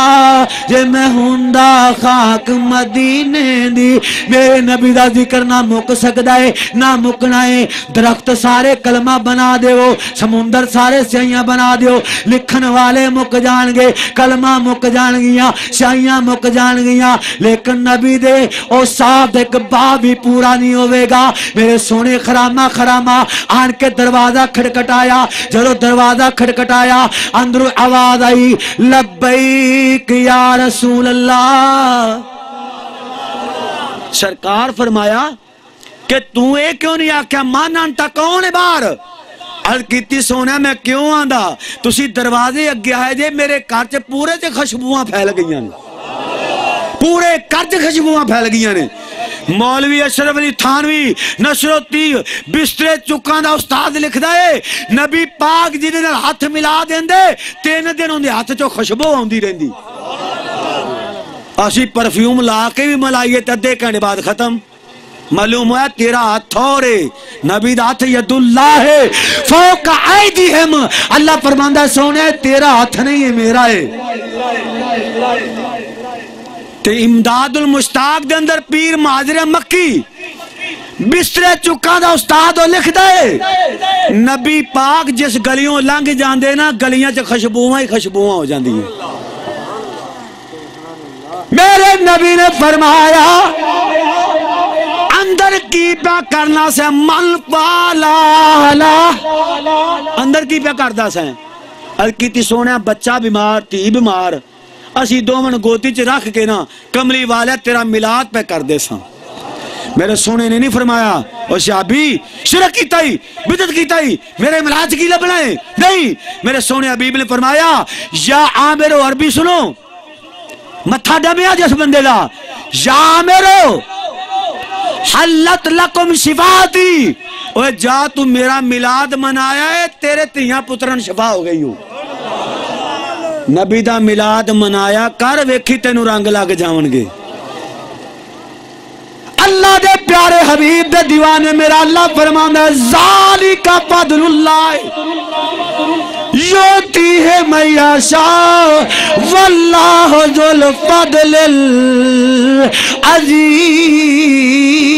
جے میں ہوندا خاک مدینے دی۔ میرے نبی دا ذکر نہ مک سکدا ہے نہ مکنا ہے، درخت سارے کلمہ بنا دیو، سمندر سارے سیاہیاں بنا دیو، لکھن والے مک جان گے، کلمہ مک جان گیاں، سیاہیاں مک جان گیاں، لیکن نبی دے او صاحب ایک باب بھی پورا نہیں ہوئے گا۔ میرے سونے خرامہ خرامہ آن کے دروازہ کھڑکٹایا، جلو دروازہ کھڑکٹایا اندر آواز آئی لبیک یا رسول اللہ۔ سرکار فرمایا کہ تو اے کیوں نہیں آکھیا مانن تا کون ہے باہر؟ عرض کیتی سونا میں کیوں آندا تسی دروازے اگے آئے جے میرے گھر چ پورے تے خوشبوواں پھیل گئیاں نے، پورے گھر چ خوشبوواں پھیل گئیاں نے۔ مولوی اشرف علی تھانوی نشروتی بسترے چکاں دا استاد لکھدا ہے نبی پاک جی دے نال ہاتھ ملا دیندے 3 دن اون دے ہاتھ چوں خوشبو آندی رہندی، اسی پرفیوم لا کے بھی ملائیے تے ادھے گھنٹے بعد ختم۔ معلوم ہوا تیرا ہاتھ اور ہے، نبی دا ہاتھ ید اللہ ہے فوق ایدیہم، اللہ فرماندا سونے تیرا ہاتھ نہیں ہے میرا ہے۔ تے امداد المشتاق دے اندر پیر مہاجر مکی بسترے چکا دا استاد وہ لکھ دے نبی پاک جس گلیوں لنگ جاندے نا گلیاں چ خوشبوواں ہی خوشبوواں ہو جاندی ہیں۔ میرے نبی نے فرمایا اندر کی پیا کرنا سے من پالا، اندر کی پیا کردا سے الکیتی سونے بچہ بیمار تھی بیمار اسی دومن گوتی چ رکھ کے نا کملی والے تیرا میلاد پہ کر دے ساں میرے سونے نے نہیں فرمایا او شعبی شرک کیتا ہی بدعت کیتا ہی میرے میلاد کی لبنا ہے نہیں میرے سونے حبیب نے فرمایا یا عامر عربی سنو متھا ڈبیا جس بندے دا یا عامر حلت لکم شفاعتی اوے جا تو میرا میلاد منایا ہے تیرے تیاں پترن شفا ہو گئی ہو نبی دا میلاد منایا کر ویکھی تینو رنگ لگ جاون گے اللہ دے پیارے حبیب دے دیوانے میرا اللہ فرمانا ہے ذالک فضل اللہ یوتی ہے من یشاء واللہ ذو الفضل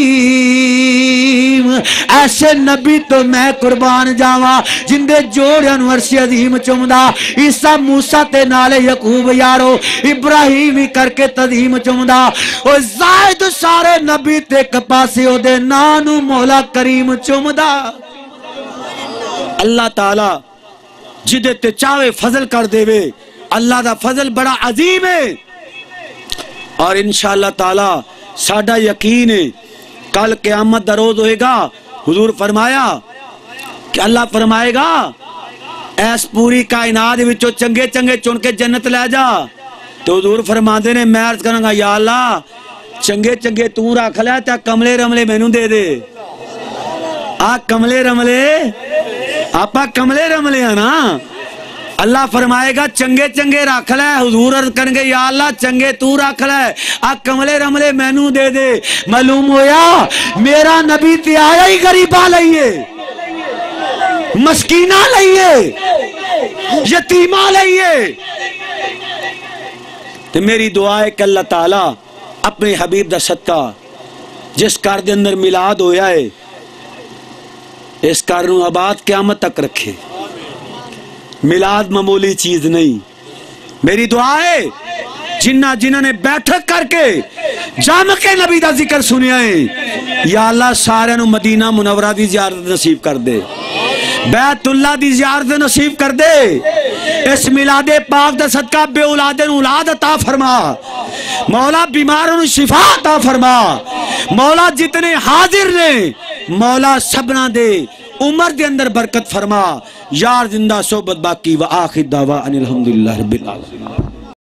العظیم ایسے نبی تو میں قربان جاواں جن دے جوڑے انورسی عظیم چمدا عیسیٰ موسیٰ تے نالے یعقوب یارو ابراہیمی کر کے تظیم چمدا اور زائد سارے نبی تے کپاسی او دے نانو مولا کریم چمدا اللہ تعالی جدے تے چاہے فضل کر دے وے اللہ دا فضل بڑا عظیم ہے اور انشاءاللہ تعالی ساڈا یقین ہے کل قیامت دا روز ہوئے گا حضور فرمایا کہ اللہ فرمائے گا ایس پوری کائنات وچوں چنگے چنگے چن کے جنت لے جا تو حضور فرماندے نے میں عرض کروں گا یا اللہ چنگے چنگے تو رکھ لے تے کملے رملے مینوں دے دے آ کملے رملے آپا کملے رملے ہیں نا اللہ فرمائے گا چنگے چنگے رکھ لے حضور عرض کریں گے یا اللہ چنگے تو رکھ لے آ کملے رملے مینوں دے دے معلوم ہویا میرا نبی تے آیا ہی غریباں لئیے مسکیناں لئیے یتیماں لئیے تے میری دعا ہے کہ اللہ تعالی اپنے حبیب دا صدقہ جس کار دے اندر میلاد ہویا ہے اس کار نو آباد قیامت تک رکھے میلاد معمولی چیز نہیں میری دعا ہے جنہ نے بیٹھک کر کے جام کے نبی دا ذکر سنیا ہے یا اللہ سارے نو مدینہ منورہ دی زیارت نصیب کر دے بیت اللہ دی زیارت نصیب کر دے اس میلاد پاک دا صدقہ بے اولاد اولاد عطا فرما مولا بیماروں نو شفا عطا فرما مولا جتنے حاضر نے مولا سبنا دے عمر دے اندر برکت فرما یار زندہ صحبت باقی و آخر دعوان الحمدللہ رب العالمین